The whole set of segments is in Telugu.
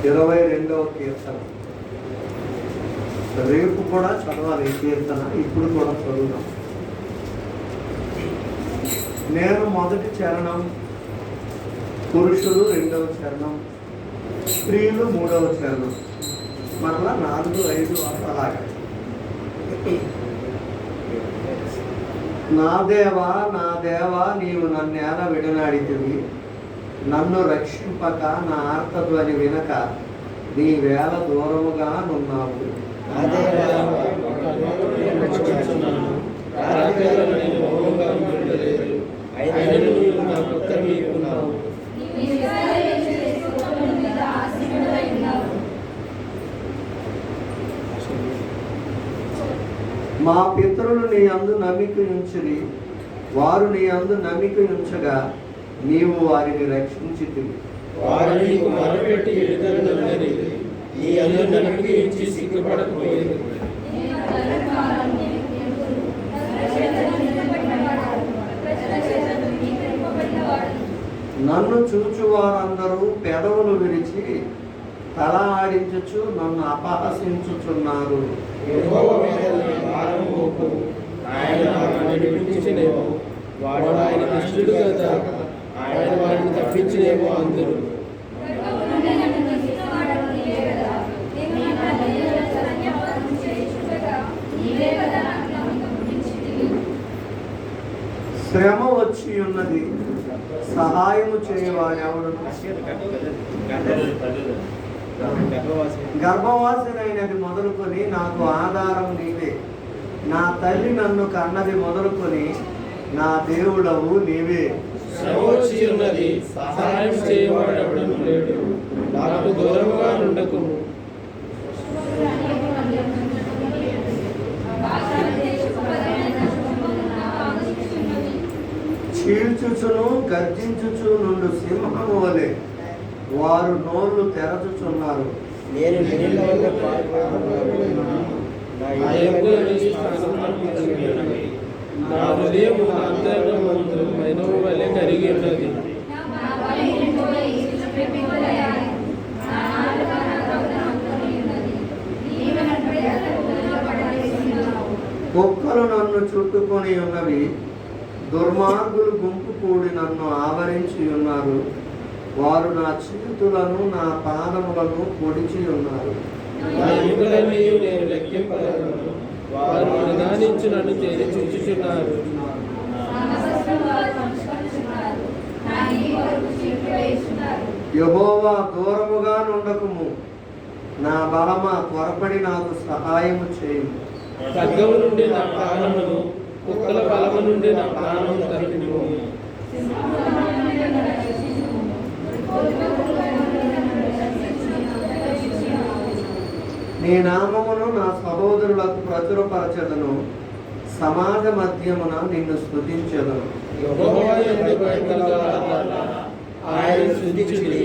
22వ కీర్తన. రేపు కూడా చదవాలి ఈ కీర్తన, ఇప్పుడు కూడా చదువుదాం. నేను మొదటి చరణం, పురుషులు 2వ చరణం, స్త్రీలు 3వ చరణం, మరలా 4, 5, 6 అలాగా. నా దేవా నా దేవా, నీవు నన్నేల విడనాడితివి, నన్ను రక్షింపక నా ఆర్తధ్వని వినక నీ వేళ దూరముగా నున్నావు. మా పితరులు నీ యందు నమ్మిక ఉంచిరి, వారు నీ యందు నమ్మిక ఉంచగా నీవు వారిని రక్షించితివి. నన్ను చూచు వారందరూ పెదవులు విరిచి తల ఆడించుచు నన్ను అపహసించుచున్నారు. తప్పించినేమో అందరూ శ్రమ వచ్చి ఉన్నది, సహాయము చేయవాడెవడు? గర్భవాసినైనది మొదలుకొని నాకు ఆధారం నీవే, నా తల్లి నన్ను కన్నది మొదలుకొని నా దేవుడవు నీవే. సహాయం చేయవాడెవడను లేడు, నాకు దూరముగా నుండకుము. చీల్చుచును గర్జించుచు నుండు సింహము వలె వారు నోళ్ళు తెరచుచున్నారు. నేను నా హృదయము అంతరంగమందు మైనము వలె కరిగి ఉన్నది. కుక్కలు నన్ను చుట్టుకొని ఉన్నవి, దుర్మార్గులు గుంపు కూడి నన్ను ఆవరించి ఉన్నారు. వారు నా చేతులను నా పాదములను పొడిచి ఉన్నారు. వారు నిదానించి నన్ను తేలి చూచుచున్నారు. యెహోవా దూరముగా నుండకుము, నా బలమా త్వరపడి నాకు సహాయము చేయుము. ఖడ్గము నుండి నా ప్రాణమును, కుక్కల బలము నుండి నా ప్రాణము తప్పించుము. నీ నామమును నా సహోదరులకు ప్రచురపరచదను, సమాజ మధ్యమున నిన్ను స్తుతించెదను. యెహోవా యందు భయభక్తులారా ఆయనను స్తుతించుడి.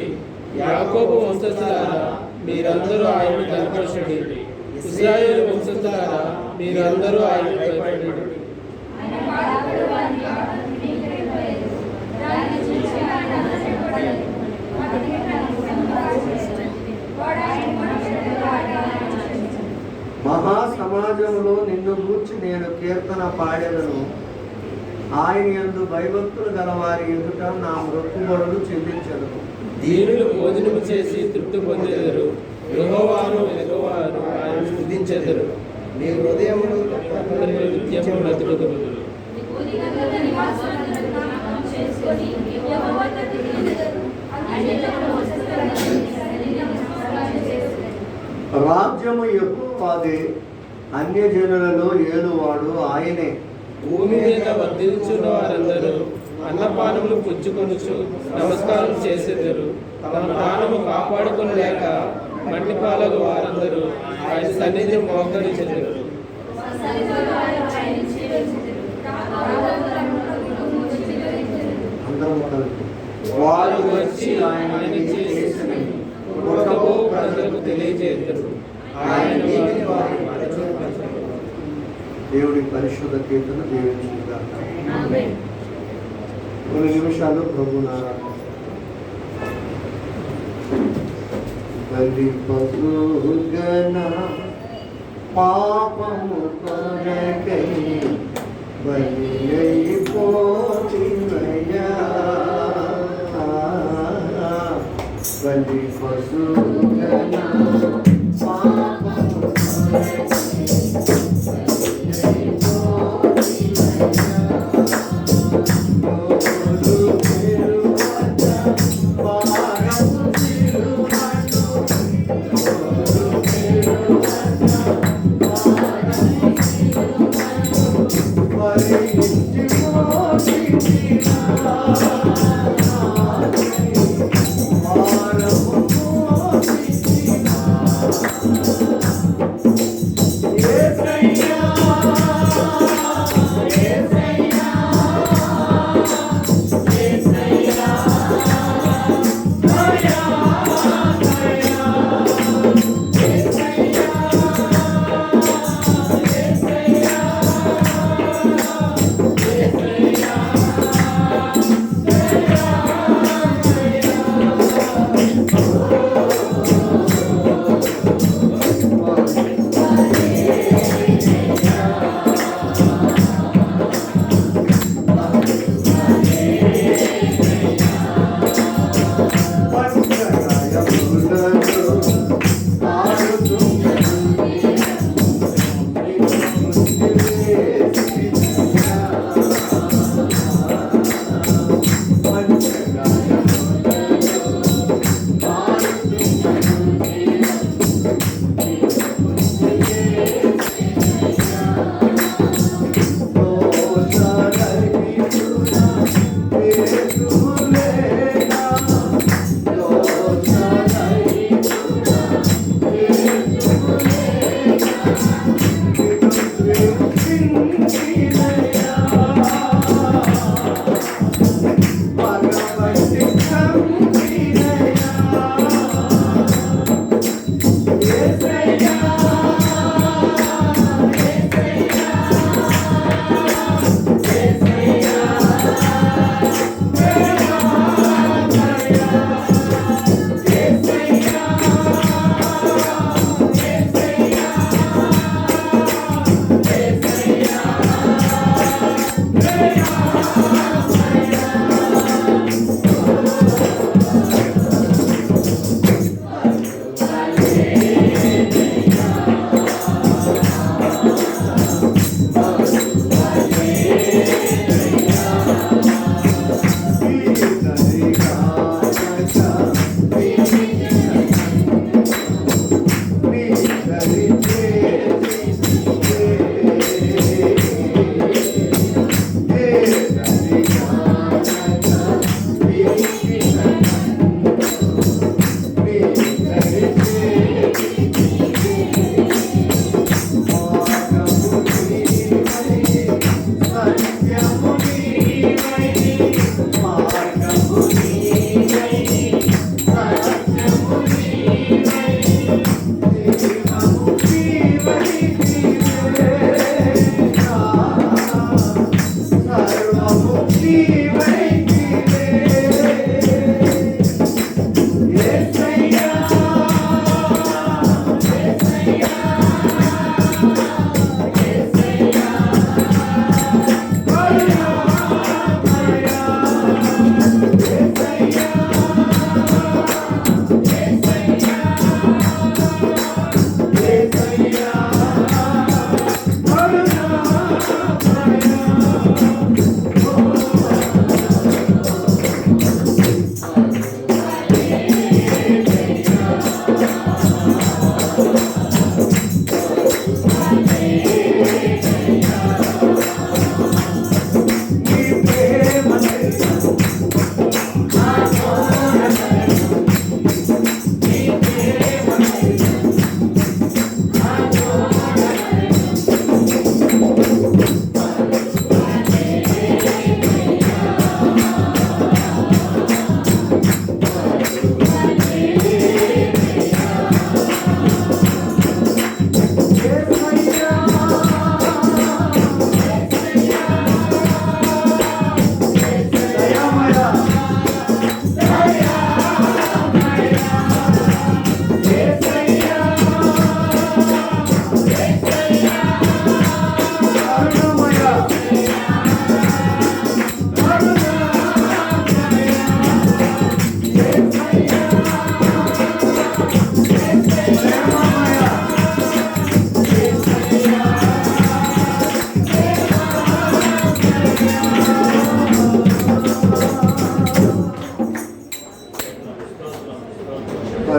యాకోబు వంశస్థులారా మీరందరూ ఆయనను కనపరచుడి. ఇశ్రాయేలు వంశస్థులారా మీరందరూ ఆయనను భయపడుడి. మహా సమాజంలో నిన్ను గూర్చి నేను కీర్తన పాడెదను. ఆయన యందు భయభక్తులు గల వారి ఎదుట నా మొక్కుబడులు చెల్లించెదను. దీనులు భోజనము చేసి తృప్తి పొందెదరు, యెహోవాను వెలుగువారు ఆయనను స్తుతించెదరు. నీ హృదయమును నిత్యము బ్రతుకుదురు. రాజ్యము యెహోవాదే, అన్యజనులలో ఏలువాడు ఆయనే. భూమి మీద వర్ధిల్చున్న వారందరూ అన్నపానములు పుచ్చుకొనుచు నమస్కారం చేసెదరు. తమ ప్రాణము కాపాడుకొనలేక మట్టి పాలకు వారందరూ ఆయన సన్నిధి మోకరించెదరు. వారు వచ్చి ఆయన చేసిన గొప్ప ప్రజలకు తెలియజేద్దరు. ఆయన దేవుడి పరిశుద్ధ కీర్తన దీవించుగాక. కొన్ని నిమిషాలు ప్రభు నారాయణ బలి పశుగణ పాపము కొరకై బలి అయిపోతివయ్యా బలి పశుగణ పాపము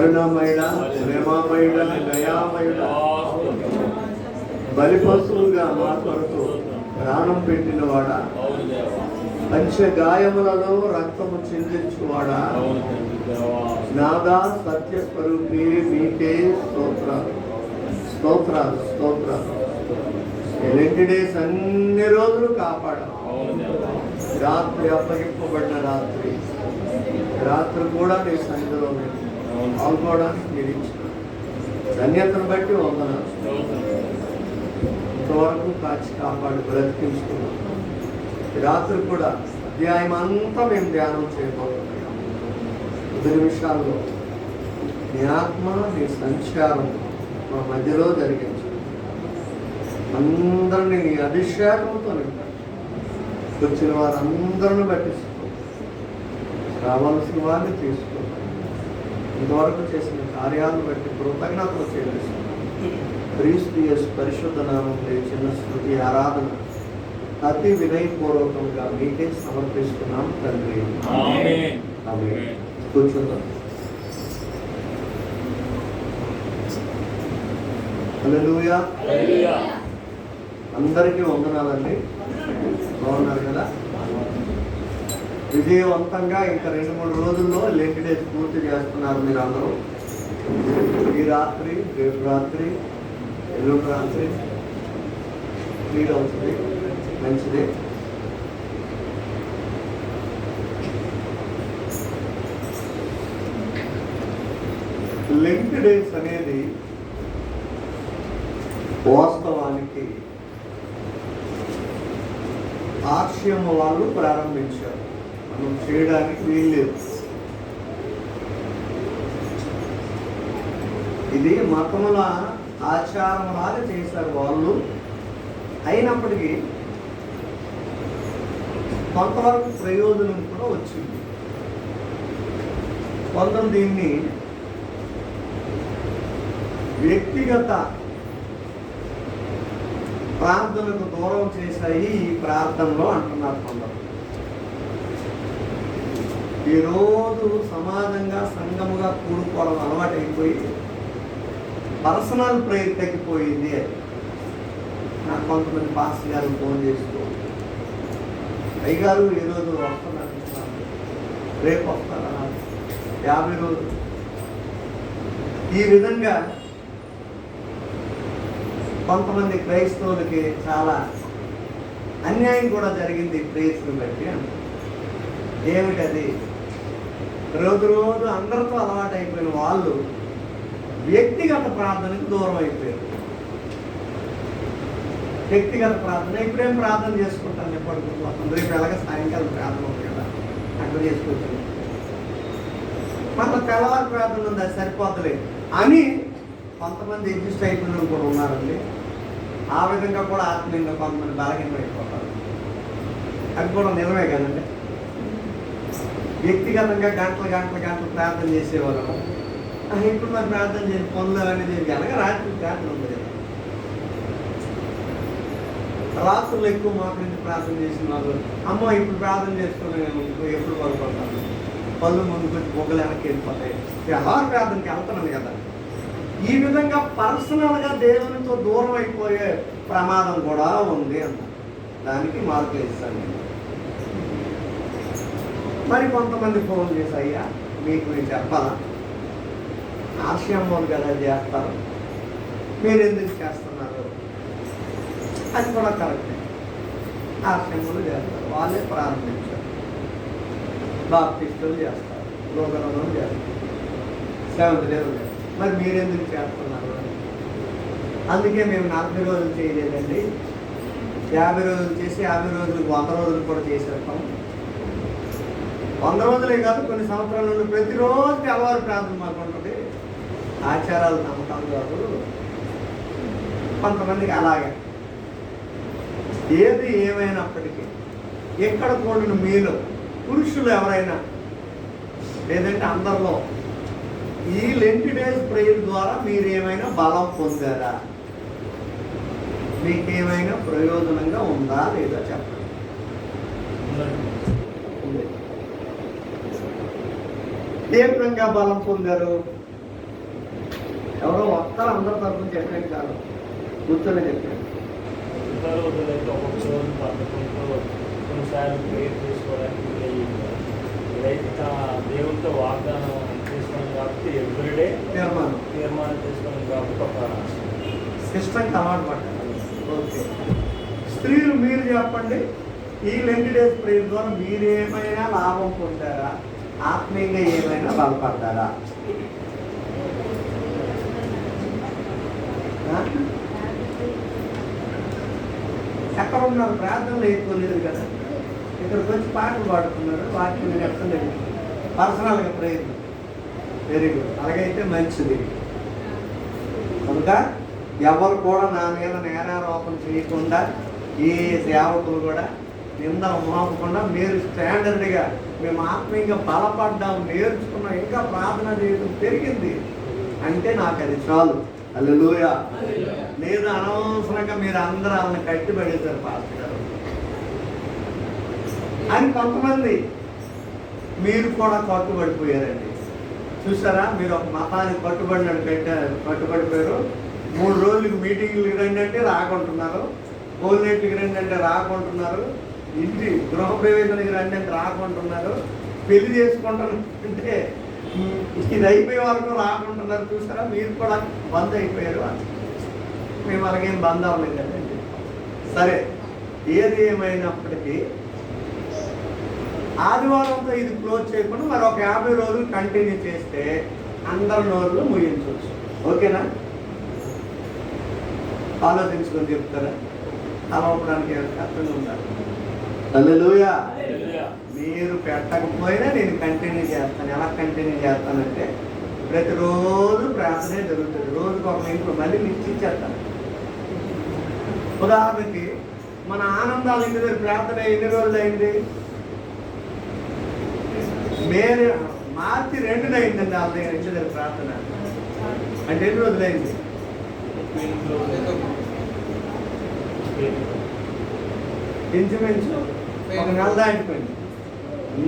కరుణమయుడ, ప్రేమమయుడ, దయామయుడ, బలి పశువుగా మా కొరకు ప్రాణం పెట్టినవాడా, పంచగాయములలో రక్తము చిందించువాడా, నాదా సత్యస్వరూపి మీకే స్తోత్రాలు స్తోత్రాలు స్తోత్రాలు. ఎలాంటి డేస్ అన్ని రోజులు కాపాడాలి. రాత్రి అప్పగింపబడిన రాత్రి కూడా నీ సన్నిధిలో పాల్గొనడానికి నిరీక్షణ ధన్యతను బట్టి వందనాలు. ఇంతవరకు కాచి కాపాడి బ్రతికించుకున్నాం. రాత్రి కూడా అధ్యాయం అంతా మేము ధ్యానం చేయబోతున్నాం. 10 నిమిషాల్లో నీ ఆత్మ నీ సంచారం మా మధ్యలో జరిగించు. అందరినీ నీ అభిషేకంతో నింపాలి. వచ్చిన వారందరిని పట్టిస్తూ రావాల్సిన వారిని తీసుకుంటాం. ఇంతవరకు చేసిన కార్యాలను బట్టి కృతజ్ఞతలు చెల్లిస్తున్నాం. క్రీస్తు యేసు పరిశుద్ధ నామములో చిన్న స్తుతి ఆరాధన అతి వినయపూర్వకంగా మీకే సమర్పిస్తున్నాం తండ్రి. ఆమేన్. కూర్చుందాం. హల్లెలూయా. అందరికీ వందనాలండి. బాగున్నారు కదా? విజయవంతంగా ఇంకా 2-3 రోజుల్లో లెంట్ డేస్ పూర్తి చేస్తున్నారు మీరు అందరూ. ఈ రాత్రి, రేపు రాత్రి, ఎల్లుండి రాత్రి క్లియర్ అవుతుంది. మంచిది. లెంట్ డేస్ అనేది వాస్తవానికి ఆర్షియం వాళ్ళు ప్రారంభించారు. మనం చేయడానికి వీల్లేదు. ఇది మతముల ఆచారంలాగా చేశారు వాళ్ళు. అయినప్పటికీ కొంతవరకు ప్రయోజనం కూడా వచ్చింది. కొందరు దీన్ని వ్యక్తిగత ప్రార్థనకు దూరం చేశాయి ఈ ప్రార్థనలో అంటున్నారు కొందరు. ఈరోజు సమాజంగా సంఘముగా కూడుకోవడం అలవాటు అయిపోయి పర్సనల్ ప్రేయర్ తగ్గిపోయింది. నాకు కొంతమంది పాస్టర్ గారు ఫోన్ చేస్తూ, అయ్యగారు ఈరోజు వస్తున్నారు, రేపు వస్తారా, 50 రోజులు, ఈ విధంగా కొంతమంది క్రైస్తవులకి చాలా అన్యాయం కూడా జరిగింది ప్రేయర్స్ని బట్టి. ఏమిటది? రోజు అందరితో అలవాటు అయిపోయిన వాళ్ళు వ్యక్తిగత ప్రార్థనకు దూరం అయిపోయారు. వ్యక్తిగత ప్రార్థన ఇప్పుడేం ప్రార్థన చేసుకుంటాను, ఎప్పటికీ రేపు ఎలాగ సాయంకాలం ప్రార్థన ఉంది కదా, అక్కడ చేసుకుంటాను, మళ్ళీ తెల్లవారి ప్రార్థన ఉంది, అది సరిపోతలేదు అని కొంతమంది అడ్జస్ట్ అయిపోయిన కూడా ఉన్నారండి. ఆ విధంగా కూడా ఆత్మీయంగా కొంతమంది బలహీనమైపోతారు. అది కూడా నిజమే కదండి. వ్యక్తిగతంగా గంటలు ప్రార్థన చేసేవారు. ఇప్పుడు మరి ప్రార్థన చేసి పనులు అనేది ఎలాగ రాత్రి ప్రార్థన ఉంది కదా. రాత్రులు ఎక్కువ మోకరించి ప్రార్థన చేసిన వాళ్ళు, అమ్మో ఇప్పుడు ప్రార్థన చేసుకున్నాను ఎప్పుడు పడుకుంటాను, పళ్ళు ముందుకు వచ్చి బొగ్గలు వెనక్కి వెళ్ళిపోతాయి, ఎవరు ప్రార్థనకి వెళ్తున్నాను కదా. ఈ విధంగా పర్సనల్గా దేవునితో దూరం అయిపోయే ప్రమాదం కూడా ఉంది అన్న దానికి మార్కులు ఇస్తాను నేను. మరి కొంతమంది ఫోన్ చేసి, అయ్యా మీకు నేను చెప్పాలా, ఆశయం వాళ్ళు కదా చేస్తారు, మీరు ఎందుకు చేస్తున్నారు? అది కూడా కరెక్టే. ఆశయములు చేస్తారు, వాళ్ళే ప్రారంభించారు. బాప్టిస్టులు చేస్తారు, లోకరంలో చేస్తారు, సెవెంత్ డే చేస్తారు. మరి మీరెందుకు చేస్తున్నారు? అందుకే మేము 40 రోజులు చేయలేదండి, 50 రోజులు చేసి 50 రోజులు 100 రోజులు కూడా చేసేస్తాం. 100 రోజులే కాదు, కొన్ని సంవత్సరాల నుండి ప్రతిరోజు తెల్లవారు ప్రార్థన మాకు ఉంటుంది. ఆచారాలు నమ్మకం కాదు. కొంతమందికి అలాగే. ఏది ఏమైనప్పటికీ ఎక్కడ కూడిన మీలో పురుషులు ఎవరైనా లేదంటే అందరిలో ఈ లెంట్ డేస్ ప్రేయర్ ద్వారా మీరేమైనా బలం పొందారా? మీకేమైనా ప్రయోజనంగా ఉందా లేదా చెప్పండి. ఏ విధంగా బలం పొందారు? ఎవరో వస్తారు అందరి తరఫున చెప్పాను కాదు, కూర్చొని చెప్పాను. మిగతా రోజులైతే ఒక్కొక్క రోజు పద్ధతులతో కొన్నిసార్లు ప్రేయర్ చేసుకోవడానికి ఇదైతే దేవుడితో వాగ్దానం చేసుకోవడం కాబట్టి ఎవ్రీడే తీర్మానం చేసుకోవడం కాబట్టి ఒక సిస్టమ్కి అలవాటు పడ్డాను. ఓకే, స్త్రీలు మీరు చెప్పండి, ఈ లెండి డేస్ ప్రేయర్ ద్వారా మీరు ఏమైనా లాభం పొందారా? ఆత్మీయంగా ఏమైనా బలపడ్డారా? ఎక్కడ ఉన్నారు? ప్రార్థనలు ఎక్కువ లేదు కదా, ఇక్కడికి వచ్చి పాటలు పాడుతున్నారు, వాటిని నేను ఎక్కలేదు. పర్సనల్గా ప్రేయర్ వెరీ గుడ్, అలాగైతే మంచిది. కనుక ఎవరు కూడా నా మీద నేరారోపణ చేయకుండా, ఏ సేవకులు కూడా నిందలు మోపకుండా, మీరు స్టాండర్డ్గా మేము ఆత్మీయంగా బలపడ్డాం, నేర్చుకున్నాం, ఇంకా ప్రార్థన చేయడం పెరిగింది అంటే నాకు అది చాలు. హల్లెలూయా. లేదు అనవసరంగా మీరు అందరూ వాళ్ళని కట్టిపడేశారు పాస్టర్ గారు అని కొంతమంది మీరు కూడా కట్టుబడిపోయారండి. చూసారా, మీరు ఒక మతానికి కట్టుబడిపోయారు. 3 రోజులకి మీటింగ్లకి రండి అంటే రాకుంటున్నారు, భోజనేట్లకి రండి అంటే రాకుంటున్నారు, ఇంటి గృహప్రవేశానికి రండి అంటే రాకుంటున్నారు, పెళ్లి చేసుకుంటానంటే ఇది అయిపోయే వరకు రాకుంటున్నారు. చూసారా, మీరు కూడా బంద్ అయిపోయారు. మేము అలాగేం బంద్ అవ్వలేదు కదండి. సరే, ఏది ఏమైనప్పటికీ ఆదివారంతో ఇది క్లోజ్ చేయకుండా మరి ఒక 50 రోజులు కంటిన్యూ చేస్తే అందరి నోళ్ళు ముగించవచ్చు. ఓకేనా? ఆలోచించుకొని చెప్తారా? అలవడానికి అర్థంగా ఉండాలి. హల్లెలూయా. మీరు పెట్టకపోయినా నేను కంటిన్యూ చేస్తాను. ఎలా కంటిన్యూ చేస్తానంటే ప్రతిరోజు ప్రార్థనే జరుగుతుంది. రోజుకు ఒక ఇంట్లో మళ్ళీ నిశ్చయించేస్తాను. ఉదాహరణకి మన ఆనందాలు ఇంటి దగ్గర ప్రార్థన ఎన్ని రోజులు అయింది? మార్చి 2న అయిందండి వాళ్ళ దగ్గర ఇంటి దగ్గర ప్రార్థన. అంటే ఎన్ని రోజులు అయింది? ఇంచుమించు ఒక నెల దాటిపోయింది.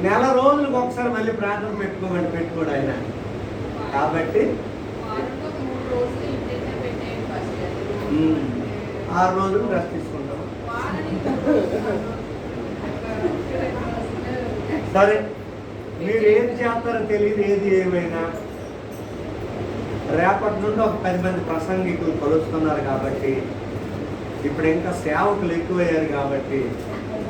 నెల రోజులకు ఒకసారి మళ్ళీ ప్రార్థన పెట్టుకోడు ఆయన. కాబట్టి 6 రోజులు రెస్ట్ తీసుకుంటాం. సరే, మీరు ఏది చేస్తారో తెలియదు. ఏది ఏమైనా రేపటి నుండి ఒక 10 మంది ప్రసంగికులు కలుస్తున్నారు కాబట్టి, ఇప్పుడు ఇంకా సేవకులు ఎక్కువయ్యారు కాబట్టి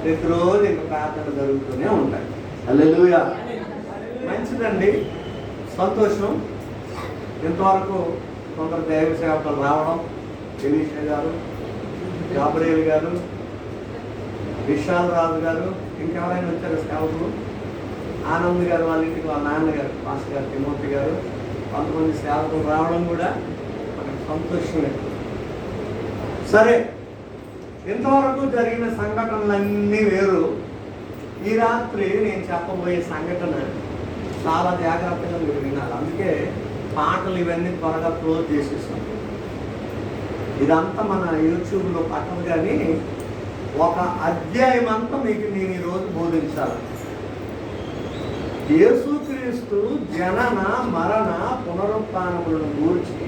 ప్రతిరోజు ఇంకా ప్రార్థన జరుగుతూనే ఉంటాయి. హల్లెలూయా. మంచిదండి, సంతోషం. ఇంతవరకు కొందరు దైవ సేవకులు రావడం, ఎలీషా గారు, గాబ్రియల్ గారు, విశాల్ రాజు గారు, ఇంకెవరైనా వచ్చారు సేవకులు, ఆనంద్ గారు వాళ్ళ ఇంటికి వాళ్ళ నాన్నగారు పాస్టర్ గారు తిమోతి గారు, కొంతమంది సేవకులు రావడం కూడా మనకు సంతోషమే. సరే, ఇంతవరకు జరిగిన సంఘటనలన్నీ వేరు. ఈ రాత్రి నేను చెప్పబోయే సంఘటన చాలా జాగ్రత్తగా మీరు వినాలి. అందుకే పాటలు ఇవన్నీ త్వరగా క్లోజ్ చేసేసాం. ఇదంతా మన యూట్యూబ్లో పట్టదు, కానీ ఒక అధ్యాయం అంతా మీకు నేను ఈరోజు బోధించాలి. యేసుక్రీస్తు జనన, మరణ, పునరుత్థానములను గూర్చి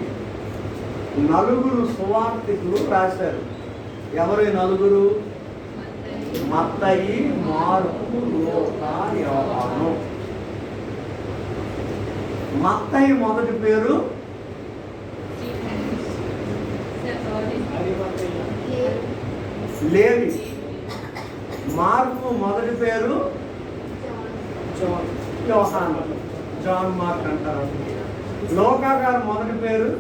4 సువార్తికులు రాశారు. ఎవరు 4? మత్తయి, మార్కు, లూకా, యోహాను. మత్తయి మొదటి పేరు లేవి. మార్కు మొదటి పేరు యోహాను, జాన్ మార్క్ అంటారు. లూకా గారు మొదటి పేరు,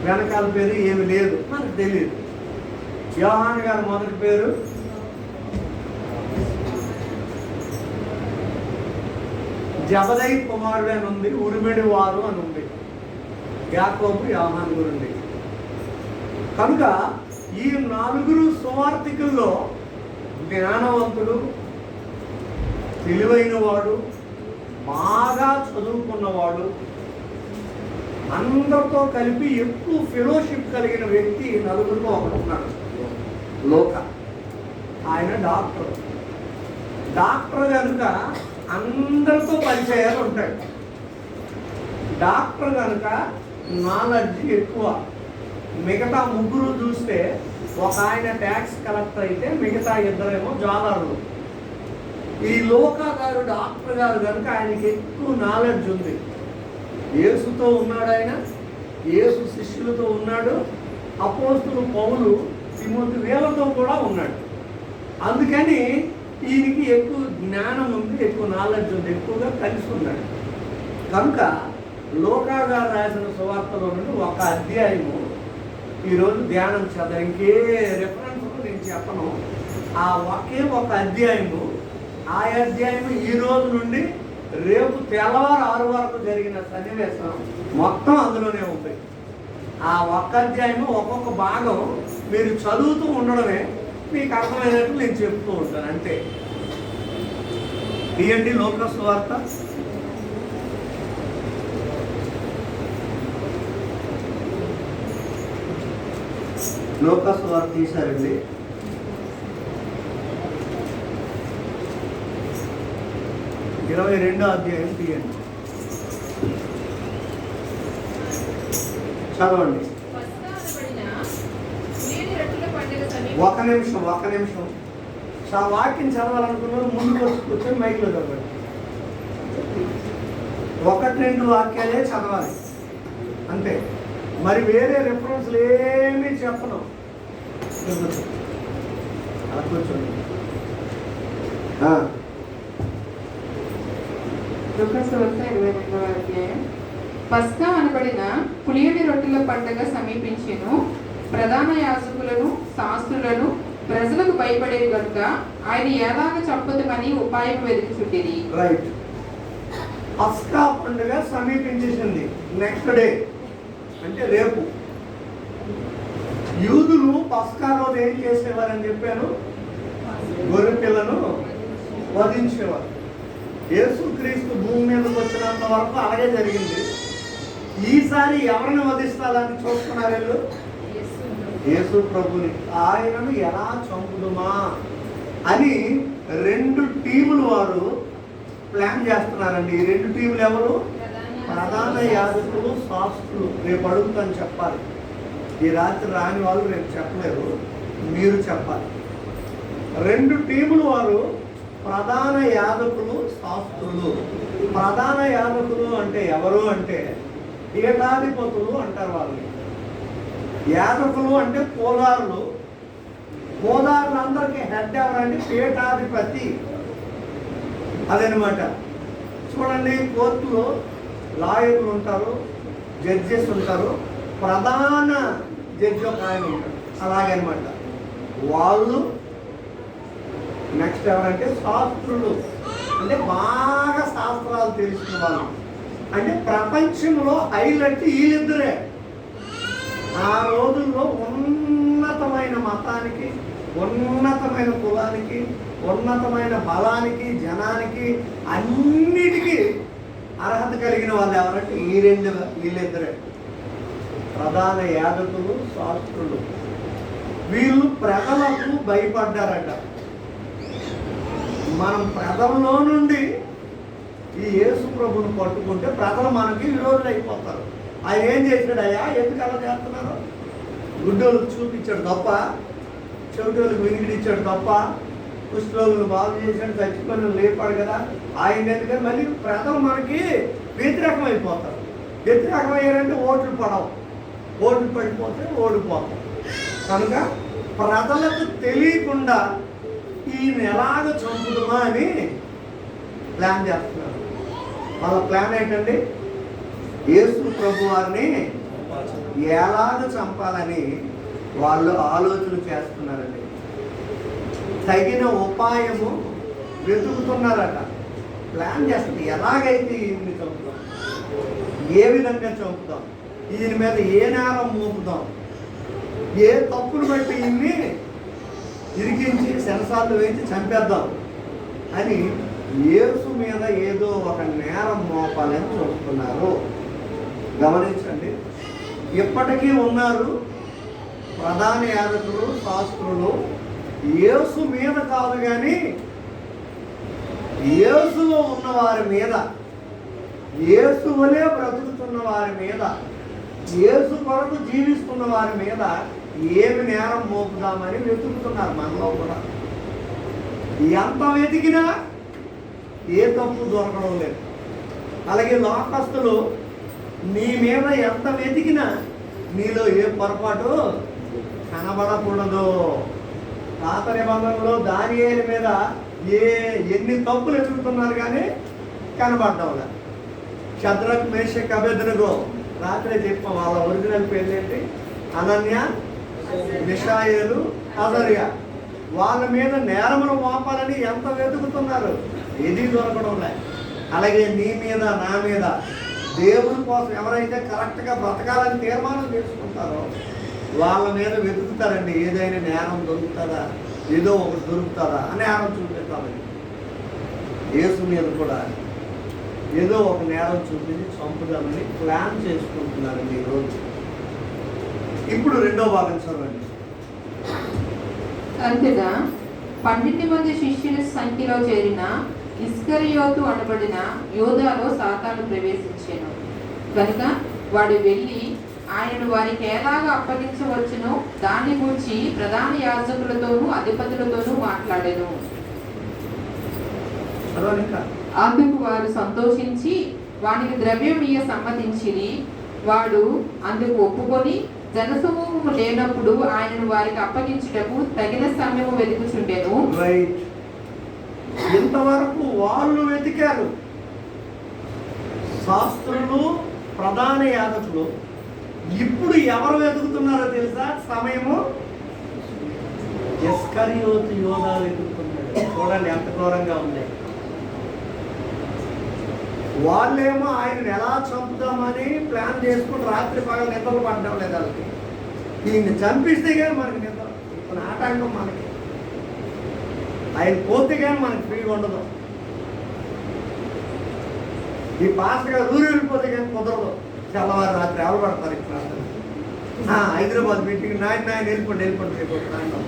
వెనకాల పేరు ఏమి లేదు, మనకు తెలియదు. యోహాను గారు మొదటి పేరు జబదై కుమారుడు అని ఉంది, ఉరిమిడి వారు అని ఉంది. యాకోబు, యోహాను గురుంది. కనుక ఈ 4 సువార్తికుల్లో జ్ఞానవంతుడు, తెలివైన వాడు, బాగా చదువుకున్నవాడు, అందరితో కలిపి ఎక్కువ ఫెలోషిప్ కలిగిన వ్యక్తి 4లో ఒకడు ఉన్నాడు, లూకా. ఆయన డాక్టర్ కనుక అందరితో పరిచయాలు ఉంటాయి. డాక్టర్ కనుక నాలెడ్జ్ ఎక్కువ. మిగతా ముగ్గురు చూస్తే ఒక ఆయన ట్యాక్స్ కలెక్టర్ అయితే మిగతా ఇద్దరేమో జాలర్లు. ఈ లూకా గారు డాక్టర్ గారు కనుక ఆయనకి ఎక్కువ నాలెడ్జ్ ఉంది. యేసుతో ఉన్నాడు, ఆయన యేసు శిష్యులతో ఉన్నాడు, అపోస్తులు పౌలు తిమోతి వీళ్ళతో కూడా ఉన్నాడు. అందుకని ఈయనకి ఎక్కువ జ్ఞానం ఉంది, ఎక్కువ నాలెడ్జ్ ఉంది, ఎక్కువగా కలిసి ఉన్నాడు. కనుక లూకా గారు రాసిన సువార్తలో నుండి ఒక అధ్యాయము ఈరోజు ధ్యానం చేద్దాం. ఇంకే రెఫరెన్స్ నేను చెప్పను. ఆ ఒకే ఒక అధ్యాయము, ఆ అధ్యాయము ఈ రోజు నుండి రేపు తెల్లవారు 6 వరకు జరిగిన సన్నివేశం మొత్తం అందులోనే ఉంది. ఆ ఒక్క అధ్యాయము ఒక్కొక్క భాగం మీరు చదువుతూ ఉండడమే మీకు అర్థమైనట్టు నేను చెప్తూ ఉంటాను అంతే. తీయండి లూకా సువార్త. లూకా సువార్త తీశారండి. 22వ అధ్యాయం తీయండి, చదవండి. ఒక నిమిషం వాక్యం చదవాలనుకున్నారు ముందుకు వచ్చి కూర్చొని మైక్లో చదవండి. 1-2 వాక్యాలే చదవాలి అంతే. మరి వేరే రెఫరెన్స్లు ఏమీ చెప్పను. అలా కూర్చోండి. లూకాసువార్త 22వ అధ్యాయం. పస్కా అనబడిన పులియని రొట్టెల పండుగ సమీపించెను. ప్రధాన యాజకులను శాస్త్రులను ప్రజలకు భయపడేది కనుక ఆయన ఎలాగ చంపుతామని ఉపాయం వెతుకుచుండిరి. రైట్. పస్కా పండుగ సమీపించేసింది. నెక్స్ట్ డే అంటే రేపు. యూదులు పస్కా రోజు ఏం చేసేవారని చెప్పాను? గొర్రె పిల్లను వధించేవారు. యేసుక్రీస్తు భూమి మీదకి వచ్చినంత వరకు అలాగే జరిగింది. ఈసారి ఎవరిని వధిస్తారని చూస్తున్నారు వీళ్ళు? యేసు ప్రభుని. ఆయనను ఎలా చంపుదుమా అని 2 టీములు వారు ప్లాన్ చేస్తున్నారండి. ఈ 2 టీములు ఎవరు? ప్రధాన యాజకులు, శాస్త్రులు. రేపు అడుగుతాను చెప్పాలి. ఈ రాత్రి రాని వాళ్ళు రేపు చెప్పలేరు, మీరు చెప్పాలి. 2 టీములు వారు ప్రధాన యాజకులు, శాస్త్రులు. ప్రధాన యాజకులు అంటే ఎవరు అంటే పీఠాధిపతులు అంటారు వాళ్ళని. యాజకులు అంటే పోదారులు. పోదారులందరికీ హెడ్ ఎవరంటే పీఠాధిపతి. అదనమాట. చూడండి, కోర్టులో లాయర్లు ఉంటారు, జడ్జెస్ ఉంటారు, ప్రధాన జడ్జి ఒక ఆయన ఉంటారు. అలాగనమాట. వాళ్ళు నెక్స్ట్ ఎవరంటే శాస్త్రులు. అంటే బాగా శాస్త్రాలు తెలిసిన వాళ్ళు. అంటే ప్రపంచంలో హైలైట్ వీళ్ళిద్దరే. ఆ రోజుల్లో ఉన్నతమైన మతానికి, ఉన్నతమైన కులానికి, ఉన్నతమైన బలానికి, జనానికి, అన్నిటికీ అర్హత కలిగిన వాళ్ళు ఎవరంటే వీళ్ళిద్దరే. ప్రధాన యాజకులు, శాస్త్రులు. వీళ్ళు ప్రజలకు భయపడ్డారట. మనం ప్రజల్లో నుండి ఈ యేసు ప్రభుని పట్టుకుంటే ప్రజలు మనకి విరోధులు అయిపోతారు. ఆయన ఏం చేశాడయ్యా, ఎందుకు అలా చేస్తున్నారు? గుడ్డోళ్ళకి చూపించాడు తప్ప, చెవిటోళ్ళకి వినికిడిచ్చాడు తప్ప, కుష్ఠరోగులను బాగు చేశాడు, చచ్చిపోయిన లేపాడు కదా. ఆయన ఎందుకని మళ్ళీ ప్రజలు మనకి వ్యతిరేకం అయిపోతారు. వ్యతిరేకం అయ్యారంటే ఓట్లు పడవు. ఓట్లు పడిపోతే ఓడిపోతాం. కనుక ప్రజలకు తెలియకుండా ఈయన ఎలాగ చంపుదామా అని ప్లాన్ చేస్తున్నారు. వాళ్ళ ప్లాన్ ఏంటండి? యేసు ప్రభు వారిని ఎలాగ చంపాలని వాళ్ళు ఆలోచన చేస్తున్నారండి. తగిన ఉపాయము వెతుకుతున్నారట. ప్లాన్ చేస్తుంది. ఎలాగైతే ఈయన్ని చంపుదాం, ఏ విధంగా చంపుదాం, ఈయన మీద ఏ నేరం మోపుదాం, ఏ తప్పును బట్టి ఈయన్ని ఇరికించి సెనసార్లు వేసి చంపేద్దాం అని యేసు మీద ఏదో ఒక నేరం మోపాలని చూస్తున్నారు. గమనించండి. ఇప్పటికీ ఉన్నారు ప్రధాన యాజకులు, శాస్త్రులు. యేసు మీద కాదు కానీ యేసులో ఉన్న వారి మీద యేసు వలే బ్రతుకుతున్న వారి మీద, యేసు కొరకు జీవిస్తున్న వారి మీద ఏమి నేరం మోపుదామని వెతుకుతున్నారు మనలో కూడా. ఎంత వెతికినా ఏ తప్పు దొరకడం లేదు. అలాగే లోకస్తులు నీ మీద ఎంత వెతికినా నీలో ఏ పొరపాటు కనబడకూడదు. పాత నిబంధనలో దానియేలు మీద ఎన్ని తప్పులు ఎదుగుతున్నారు కానీ కనబడడం లేదు. షద్రక్ మేషక్ అబేద్నెగో రాత్రే చెప్పాం, వాళ్ళ ఒరిజినల్ పేర్లు ఏంటి? అనన్య, మిషాయేలు, అజర్యా. వాళ్ళ మీద నేరమును మోపాలని ఎంత వెతుకుతున్నారు, ఏది దొరకడం లేదు. అలాగే నీ మీద నా మీద దేవుని కోసం ఎవరైతే కరెక్ట్గా బ్రతకాలని తీర్మానం చేసుకుంటారో వాళ్ళ మీద వెతుకుతారండి. ఏదైనా నేరం దొరుకుతుందా, ఏదో ఒకటి దొరుకుతుందా అని నేరం చూపిస్తామండి. యేసు మీద కూడా ఏదో ఒక నేరం చూపించి చంపుదామని ప్లాన్ చేసుకుంటున్నారండి ఈరోజు. ఇప్పుడు రెండో భాగం చదవండి. అంతేగా 12 మంది శిష్యుల సంఖ్యలో చేరిన ఇస్కరియోతు అనబడిన యూదాలో సాతాను ప్రవేశించెను. కనుక వాడు వెళ్ళి ఆయనను వారికి ఎలాగా అప్పగించవచ్చునో దాన్ని గురించి ప్రధాన యాజకులతోనూ అధిపతులతోనూ మాట్లాడెను. అందుకు వారు సంతోషించి వానికి ద్రవ్యం ఇయ్య సమ్మతించిరి. వాడు అందుకు ఒప్పుకొని జనసమూహము లేనప్పుడు ఆయనను వారికి అప్పగించుటకు తగిన సమయము వెతుకుచుండెను. ఇంతవరకు వాళ్ళు వెతికారు, శాస్త్రులు, ప్రధాన యాజకులు. ఇప్పుడు ఎవరు వెతుకుతున్నారో తెలుసా? సమయము ఇస్కరియోతు యోధా వెతుకుతున్నాడు. చూడండి ఎంత ఘోరంగా ఉంది. వాళ్ళేమో ఆయనను ఎలా చంపుదామని ప్లాన్ చేసుకుని రాత్రి పగలు నిద్రలు పడ్డం లేదు వాళ్ళకి. ఈయన్ని చంపిస్తే కానీ మనకి నిద్ర, ఇప్పుడు ఆటంకం మనకి. ఆయన పోతే కానీ మనకి ఫ్రీగా ఉండదు. ఈ పాస్టర్ గారు ఊరు వెళ్ళిపోతే కానీ కుదరదు. తెల్లవారు రాత్రి ఎవరు పడతారు ఇక్కడ హైదరాబాద్ మీటింగ్ నాయన వెళ్ళిపోండి తాండం.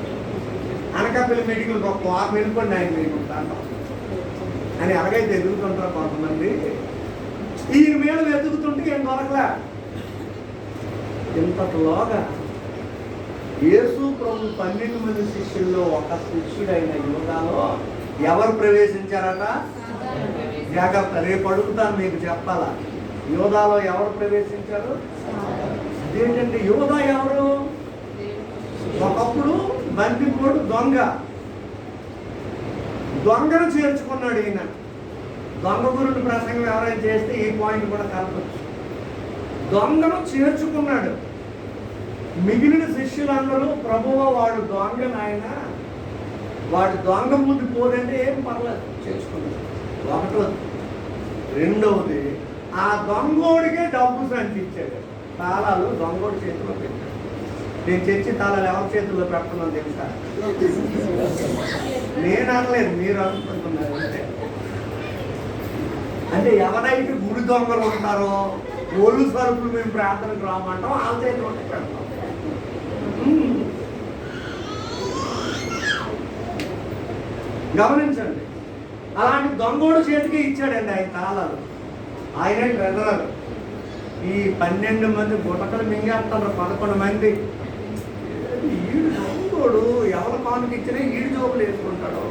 అనకాపల్లి మీటింగ్లకు ఒక వారం వెళ్ళిపోండి ఆయన మీటింగ్ తాండం అని అలాగైతే ఎదుగుతుంటారు కొంతమంది. ఈయన మీద వెతుకుతుంటే ఏం దొరకలే. ఇంతలోగా యేసు ప్రభు 12 మంది శిష్యుల్లో ఒక శిష్యుడైన యూదాలో ఎవరు ప్రవేశించారట? జాగ్రత్త, రేపు అడుగుతాను మీకు చెప్పాలా. యూదాలో ఎవరు ప్రవేశించారు? అదేంటండి యూదా ఎవరు? ఒకప్పుడు బందిపోడు దొంగను చేర్చుకున్నాడు ఈయన. దొంగ గురుడు ప్రసంగం ఎవరైనా చేస్తే ఈ పాయింట్ కూడా కలపచ్చు. దొంగను చేర్చుకున్నాడు. మిగిలిన శిష్యులందరూ ప్రభువా వాడు దొంగ నాయన, వాడు దొంగ ముందు పోదంటే ఏం పర్లేదు చేర్చుకున్నాడు. ఒకటోది. రెండవది, ఆ దొంగోడికే డబ్బు సంచిచ్చాడు. తాళాలు దొంగోడి చేతిలో పెట్టాడు. నేను చర్చి తాళాలు ఎవరి చేతుల్లో పెడుతున్నాను తెలుసా? నేను అనలేదు, మీరు అనుకుంటున్నారు అంతే. అంటే ఎవరైతే గుడి దొంగలు ఉంటారో ఒళ్ళు సరుకులు మేము ప్రార్థనకు రామంటాం, వాళ్ళ చేతిలో పెడతాం. గమనించండి, అలాంటి దొంగోడు చేతికి ఇచ్చాడండి ఆయన తాళాలు. ఆయనే ట్రెజరర్. ఈ 12 మంది గుటకలు మింగేస్తారు. 11 మంది. ఈడు దొంగోడు ఎవరి కానుక ఇచ్చినా ఈడు జోకులు వేసుకుంటాడు.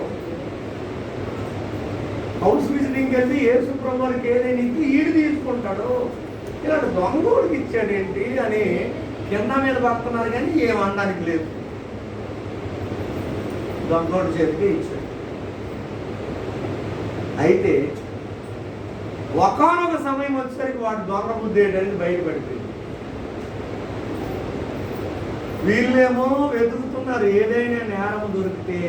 హౌస్ విజిటింగ్కి వెళ్ళి యేసు ప్రభువుకి ఏదైనా ఇచ్చి ఈడు తీసుకుంటాడు. ఇలాంటి దొంగోడికి ఇచ్చాడేంటి అని కింద మీద పడుతున్నారు కానీ ఏమనడానికి లేదు. దొంగోడి చేతికి ఇచ్చాడు. అయితే ఒకానొక సమయం వచ్చేసరికి వాడు దొంగ బుద్ధి ఏంటనేది బయటపడిపోయింది. వీళ్ళేమో వెతుకుతున్నారు ఏదైనా నేరం దొరికితే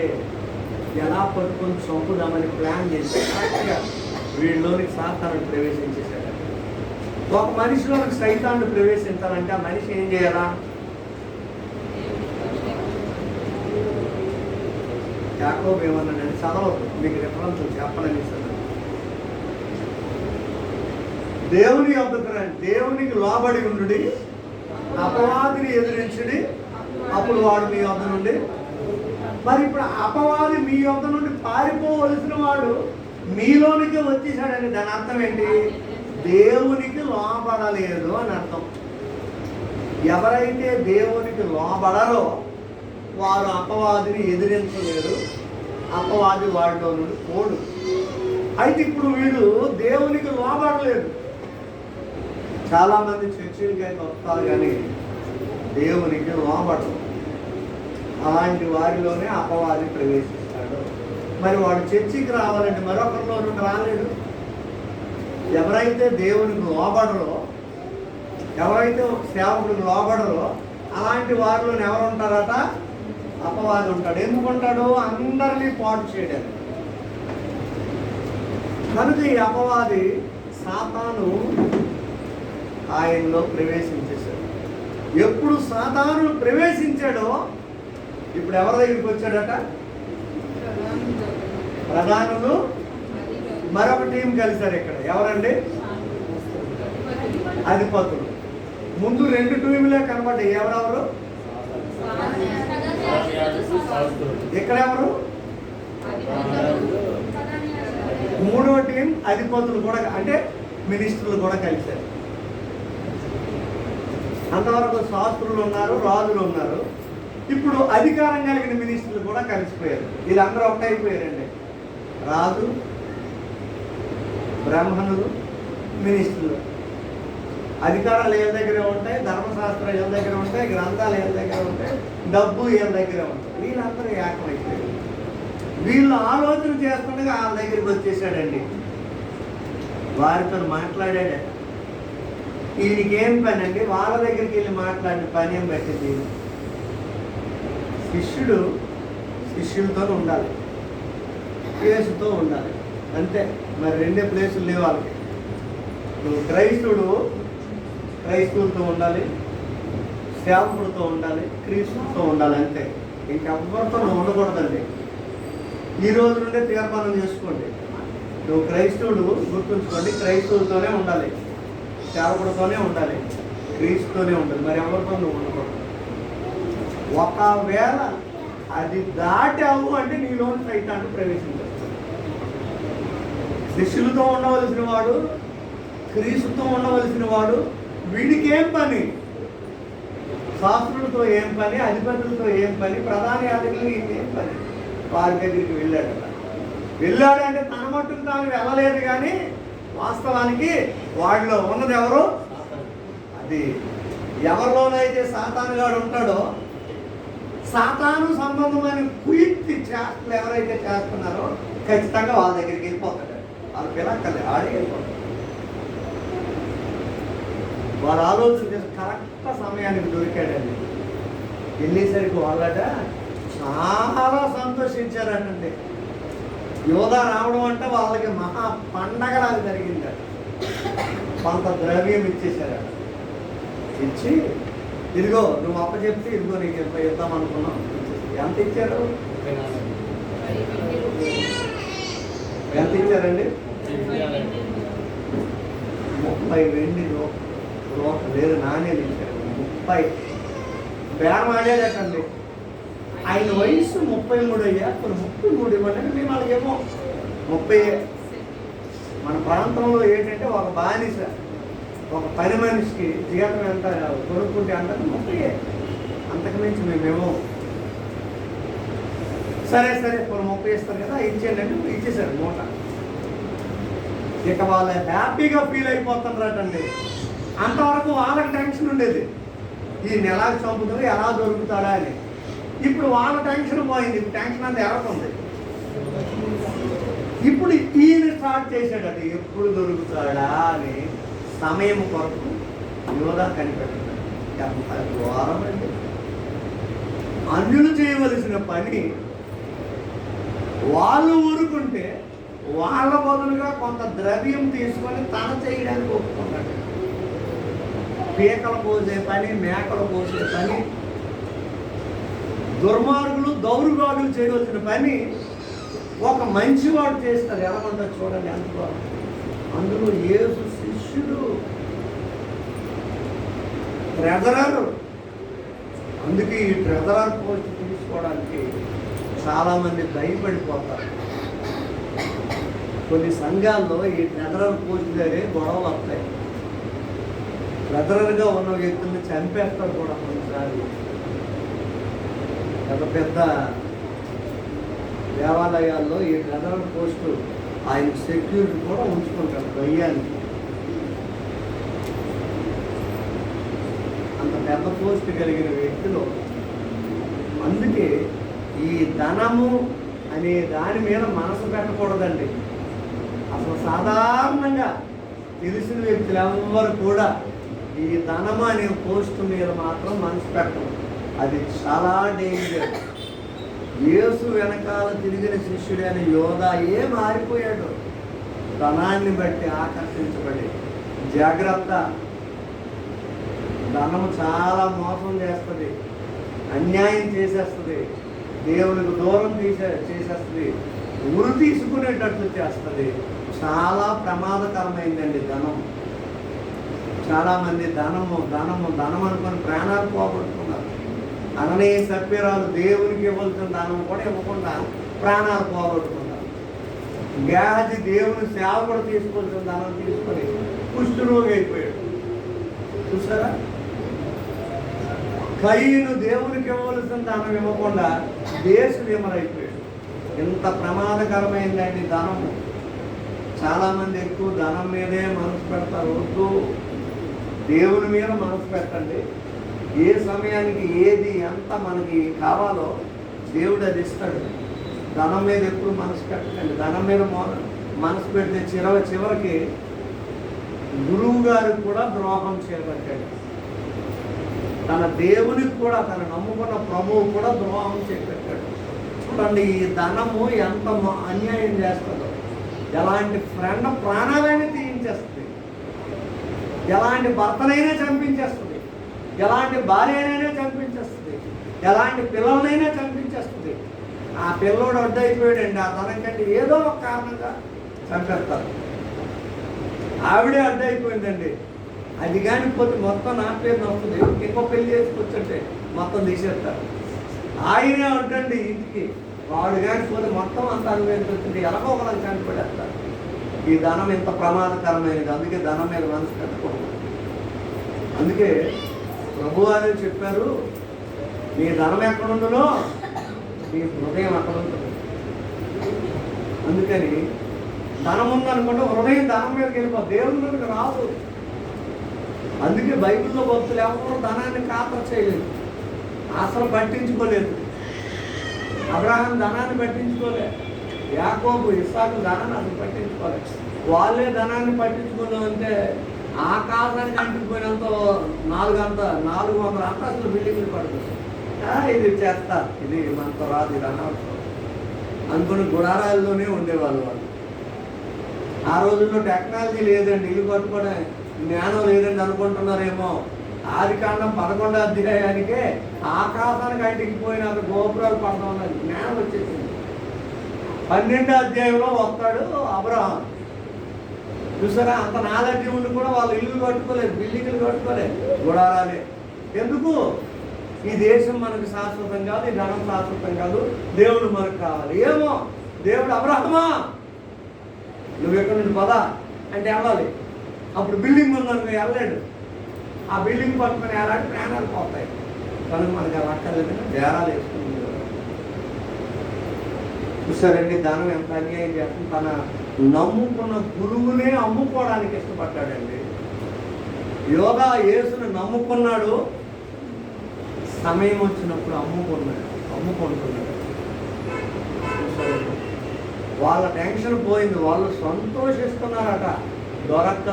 ఎలా పట్టుకొని చంపుదామని ప్లాన్ చేసి వీళ్ళలోనికి సాతాను ప్రవేశించేశాడు. ఒక మనిషిలోనికి సైతాన్ని ప్రవేశించాలంటే ఆ మనిషి ఏం చేయాలా? యాకోబు ఏమన్నాడంటే చదవద్దు, మీకు రిఫరెన్స్ చెప్పనని ఇస్తాను. దేవుని యొద్దకు రండి, దేవునికి లోబడి ఉండుడి, అపవాదిని ఎదిరించుడి, అప్పుడు వాడు మీ యొద్ద నుండి. మరి ఇప్పుడు అపవాది మీ యొద్ద నుండి పారిపోవలసిన వాడు మీలోనికి వచ్చేసాడని దాని అర్థం ఏంటి? దేవునికి లోబడలేదు అని అర్థం. ఎవరైతే దేవునికి లోబడరో వారు అపవాదిని ఎదిరించలేరు, అపవాది వాడిలో నుండి పోడు. అయితే ఇప్పుడు వీడు దేవునికి లోబడలేదు. చాలామంది చర్చిలకి అయితే వస్తారు కానీ దేవునికి లోబడరు. అలాంటి వారిలోనే అపవాది ప్రవేశిస్తాడు. మరి వాడు చర్చికి రావాలంటే మరొకరిలో నుండి రాలేడు. ఎవరైతే దేవునికి లోబడరో, ఎవరైతే సేవకుడికి లోబడరో అలాంటి వారిలో ఎవరు ఉంటారట? అపవాది ఉంటాడు. ఎందుకుంటాడు? అందరినీ పాటు చేయడానికి. కనుక ఈ అపవాది సాతాను ఆయనలో ప్రవేశించేశాడు. ఎప్పుడు సాతాను ప్రవేశించాడో ఇప్పుడు ఎవరి దగ్గరికి వచ్చాడట? ప్రధానులు మరొక టీం కలిశారు ఇక్కడ. ఎవరండి? అధిపతులు. ముందు 2 టీములే కనబడ్డాయి. ఎవరెవరు? ఇక్కడ ఎవరు? 3వ టీం అధిపతులు కూడా, అంటే మినిస్టర్లు కూడా కలిశారు. అంతవరకు శాస్త్రులు ఉన్నారు, రాజులు ఉన్నారు. ఇప్పుడు అధికారం కలిగిన మినిస్టర్లు కూడా కలిసిపోయారు. వీళ్ళందరూ ఒకటైపోయారండి. రాజు, బ్రాహ్మణులు, మినిస్టర్లు. అధికారాలు ఏళ్ళ దగ్గరే ఉంటాయి, ధర్మశాస్త్రం ఏళ్ళ దగ్గర ఉంటాయి, గ్రంథాలు ఏళ్ళ దగ్గర ఉంటాయి, డబ్బు ఏళ్ళ దగ్గరే ఉంటాయి. వీళ్ళందరూ ఏకమైపోయారు. వీళ్ళు ఆలోచన చేస్తుండగా వాళ్ళ దగ్గరికి వచ్చేసాడండి. వారితో మాట్లాడాడు. వీడికి ఏం పని అండి? వాళ్ళ దగ్గరికి వెళ్ళి మాట్లాడిన పని ఏం పెట్టింది? శిష్యుడు శిష్యులతో ఉండాలి, ప్లేసుతో ఉండాలి, అంతే. మరి 2 ప్లేసులు లేవు వాళ్ళకి. నువ్వు క్రైస్తవులతో ఉండాలి, సేవకుడితో ఉండాలి, క్రీస్తుతో ఉండాలి, అంతే. ఇంకెవ్వరితో నువ్వు ఉండకూడదండి. ఈ రోజు నుండే తీర్మానం చేసుకోండి. నువ్వు క్రైస్తవుడు, గుర్తుంచుకోండి, క్రైస్తవులతోనే ఉండాలి, సేవకుడితోనే ఉండాలి, క్రీస్తుతోనే ఉండాలి. మరి ఎవరితో నువ్వు ఉండకూడదు. ఒకవేళ అది దాటావు అంటే నీలోని సైతాన్ని ప్రవేశించాడు. శిష్యులతో ఉండవలసిన వాడు, క్రీస్తుతో ఉండవలసిన వాడు, వీడికి ఏం పని? శాస్త్రులతో ఏం పని? అధిపతులతో ఏం పని? ప్రధాన యాజకులకి ఏం పని? వారి దగ్గరికి వెళ్ళాడంటే తన మట్టుకు తాను వెళ్ళలేదు. కానీ వాస్తవానికి వాడిలో ఉన్నది ఎవరు? అది ఎవరిలోనైతే సాతానుగాడు ఉంటాడో, సాతాను సంబంధమైన కుయుక్తి చేష్టలు ఎవరైతే చేస్తున్నారో ఖచ్చితంగా వాళ్ళ దగ్గరికి వెళ్ళిపోతాడు. వాళ్ళ పిల్లక్కలే ఆడే వెళ్ళిపోతాడు. వారు ఆలోచన చేసి కరెక్ట్ సమయానికి దొరికాడండి. వెళ్ళేసరికి వాళ్ళట చాలా సంతోషించారటండి. యోధా రావడం అంటే వాళ్ళకి మహా పండగలాగా జరిగిందట. కొంత ద్రవ్యం ఇచ్చేశారట. ఇచ్చి, ఇదిగో నువ్వు అప్పచెప్తే ఇదిగో నీకు ఇద్దాం అనుకున్నాం. ఎంత ఇచ్చారు? ఎంత ఇచ్చారండి? 30 వెండి లేదు నాణ్యాలు ఇచ్చారు. 30 బేరం ఆడేదటండి. ఆయన వయసు 33 అయ్యా, 33 ఇవ్వండి. మేము వాళ్ళకేమో 30. మన ప్రాంతంలో ఏంటంటే ఒక బానిస, ఒక పని మనిషికి జీతం ఎంత కొనుక్కుంటే అంత 30. అంతకుమించి మేమేమో సరే 30 ఇస్తారు కదా, ఇచ్చేయండి అంటే ఇచ్చేసారు మూట. ఇక వాళ్ళు హ్యాపీగా ఫీల్ అయిపోతున్నారటండి. అంతవరకు వాళ్ళకి టెన్షన్ ఉండేది, ఈ నెలకు చంపుతుంది, ఎలా దొరుకుతాడా అని. ఇప్పుడు వాళ్ళ టెన్షన్ పోయింది. టెన్షన్ అంతా ఎవరుంది. ఇప్పుడు ఈయన స్టార్ట్ చేశాడట, ఎప్పుడు దొరుకుతాడా అని సమయం కొరకు యోధా కనిపెట్టాడు. ఎంత ఘోరం అండి. అన్యులు చేయవలసిన పని వాళ్ళు ఊరుకుంటే వాళ్ళ బదులుగా కొంత ద్రవ్యం తీసుకొని తన చేయడానికి ఒప్పుకున్నాడు. పీకలు పోసే పని, మేకలు పోసే పని, దుర్మార్గులు దౌర్భాగ్యులు చేయవలసిన పని ఒక మంచివాడు చేస్తారు. ఎలా ఉంటుంది చూడండి ఎంత బాగా. అందులో యేసు శిష్యుడు, ట్రెజరర్. అందుకే ఈ ట్రెజరర్ పోస్ట్ తీసుకోవడానికి చాలామంది భయపడిపోతారు. కొన్ని సంఘాల్లో ఈ ట్రెజరర్ పోస్ట్ దగ్గరే గొడవలు వస్తాయి. ట్రెజరర్గా ఉన్న వ్యక్తుల్ని చంపేస్తారు కూడా కొన్నిసార్లు. పెద్ద పెద్ద దేవాలయాల్లో ఈ ట్రెజరర్ పోస్టు ఆయన సెక్యూరిటీ కూడా ఉంచుకుంటారు భయ్యానికి. అంత పెద్ద పోస్ట్ కలిగిన వ్యక్తులు. అందుకే ఈ ధనము అనే దాని మీద మనసు పెట్టకూడదండి. అసలు సాధారణంగా తెలిసిన వ్యక్తులు ఎవరు కూడా ఈ ధనము అనే పోస్ట్ మీద మాత్రం మనసు పెట్టరు. అది చాలా డేంజర్. యేసు వెనకాల తిరిగిన శిష్యుడైన యోధా మారిపోయాడు ధనాన్ని బట్టి ఆకర్షించబడి. జాగ్రత్త, ధనము చాలా మోసం చేస్తుంది, అన్యాయం చేసేస్తుంది, దేవునికి దూరం చేసేస్తుంది, ఉరి తీసుకునేటట్లు చేస్తుంది. చాలా ప్రమాదకరమైందండి ధనం. చాలామంది ధనము ధనము ధనం అనుకుని ప్రాణాలు పోగొట్టుకున్నారు. అననీయ సభ్యురాలు దేవునికి ఇవ్వాల్సిన ధనం కూడా ఇవ్వకుండా ప్రాణాలు పోగొట్టుకున్నారు. గేహజీ దేవుని సేవకుడు తీసుకోవాల్సిన ధనం తీసుకొని కుష్ఠరోగి అయిపోయాడు. చూసారా? కయ్యను దేవునికి ఇవ్వవలసిన ధనం ఇవ్వకుండా దేశవిమరైపోయాడు. ఎంత ప్రమాదకరమైందండి ధనము. చాలామంది ఎక్కువ ధనం మీదే మనసు పెడతారు. వద్దు, దేవుని మీద మనసు పెట్టండి. ఏ సమయానికి ఏది ఎంత మనకి కావాలో దేవుడు అది ఇస్తాడు. ధనం మీద ఎప్పుడు మనసు పెట్టండి. ధనం మీద మనసు పెడితే చివరికి గురువు గారికి కూడా ద్రోహం చేపట్టాడు. తన దేవునికి కూడా, తన నమ్ముకున్న ప్రభువు కూడా ద్రోహం చేపట్టాడు. చూడండి ఈ ధనము ఎంత అన్యాయం చేస్తుందో. ఎలాంటి ఫ్రెండ్ ప్రాణాలైనా తీయించేస్తుంది, ఎలాంటి భర్తనైనా చంపించేస్తుంది, ఎలాంటి భార్యనైనా చంపించేస్తుంది, ఎలాంటి పిల్లలనైనా చంపించేస్తుంది. ఆ పిల్లోడు అడ్డైపోయాడండి. ఆ ధనం కంటే ఏదో ఒక కారణంగా చంపేస్తారు. ఆవిడే అడ్డైపోయిందండి. అది కానీ పోతే మొత్తం నా పేరు వస్తుంది. ఇంకో పెళ్లి చేసుకొచ్చుంటే మొత్తం తీసేస్తారు. ఆయనే అడ్డండి ఇంటికి. వాడు కానీ పోతే మొత్తం అంత అనుభవించుంటే ఎలాగో ఒకరికి చనిపోయేస్తారు. ఈ ధనం ఎంత ప్రమాదకరమైనది. అందుకే ధనం మీద మనసు పెట్టకూడదు. అందుకే ప్రభువారు చెప్పారు, నీ ధనం ఎక్కడుందో నీ హృదయం అక్కడ ఉంటుంది. అందుకని ధనం ఉందనుకుంటే హృదయం ధనం మీదకి వెళ్ళిపోతుంది, దేవుని మీదకి రాదు. అందుకే బైబిల్లో భక్తులు ఎవరు ధనాన్ని ఖాతరు చేయలేదు, అసలు పట్టించుకోలేదు. అబ్రహాం ధనాన్ని పట్టించుకోలేదు, యాకోబు ఇస్సాకు ధనాన్ని అసలు పట్టించుకోలేదు. వాళ్ళే ధనాన్ని పట్టించుకున్నామంటే ఆకాశానికి అంటుకుపోయినంత 400 అంతస్తులు బిల్డింగ్లు పడుతుంది. ఇది చేస్తా, ఇది మనతో రాదు, ఇది అనవసరం అనుకుని గుడారాల్లోనే ఉండేవాళ్ళు వాళ్ళు. ఆ రోజుల్లో టెక్నాలజీ లేదండి, ఇల్లు కట్టుకోవడం జ్ఞానం లేదండి అనుకుంటున్నారేమో. ఆదికాండం 11వ అధ్యాయానికే ఆకాశానికి అంటికి పోయిన గోపురాలు పడడం అన్న జ్ఞానం వచ్చేసింది. 12వ అధ్యాయంలో వస్తాడు అబ్రహాం. చూసారా? అంత నాలెడ్జ్ ఉండి కూడా వాళ్ళు ఇల్లు కట్టుకోలేదు, బిల్డింగ్లు కట్టుకోలేదు, గుడారాలే. ఎందుకు? ఈ దేశం మనకు శాశ్వతం కాదు, ఈ ధనం శాశ్వతం కాదు, దేవుడు మనకు కావాలి. ఏమో దేవుడు అబ్రహమా నువ్వు ఎక్కడి నుండి పదా అంటే వెళ్ళాలి. అప్పుడు బిల్డింగ్ ఉందనుకో వెళ్ళలేడు. ఆ బిల్డింగ్ పట్టుకొని ఎలాంటి ప్రాణాలు పోతాయి. కనుక మనకి అలా అక్కర్లేదని బేరాలు వేసుకుంది. చూసారండి ధనం ఎంత అన్యాయం చేస్తుంది. తన నమ్ముకున్న గురువునే అమ్ముకోవడానికి ఇష్టపడ్డాడండి. యోగా యేసును నమ్ముకున్నాడు, సమయం వచ్చినప్పుడు అమ్ముకుంటున్నాడు. వాళ్ళ టెన్షన్ పోయింది, వాళ్ళు సంతోషిస్తున్నారట. దొరక్క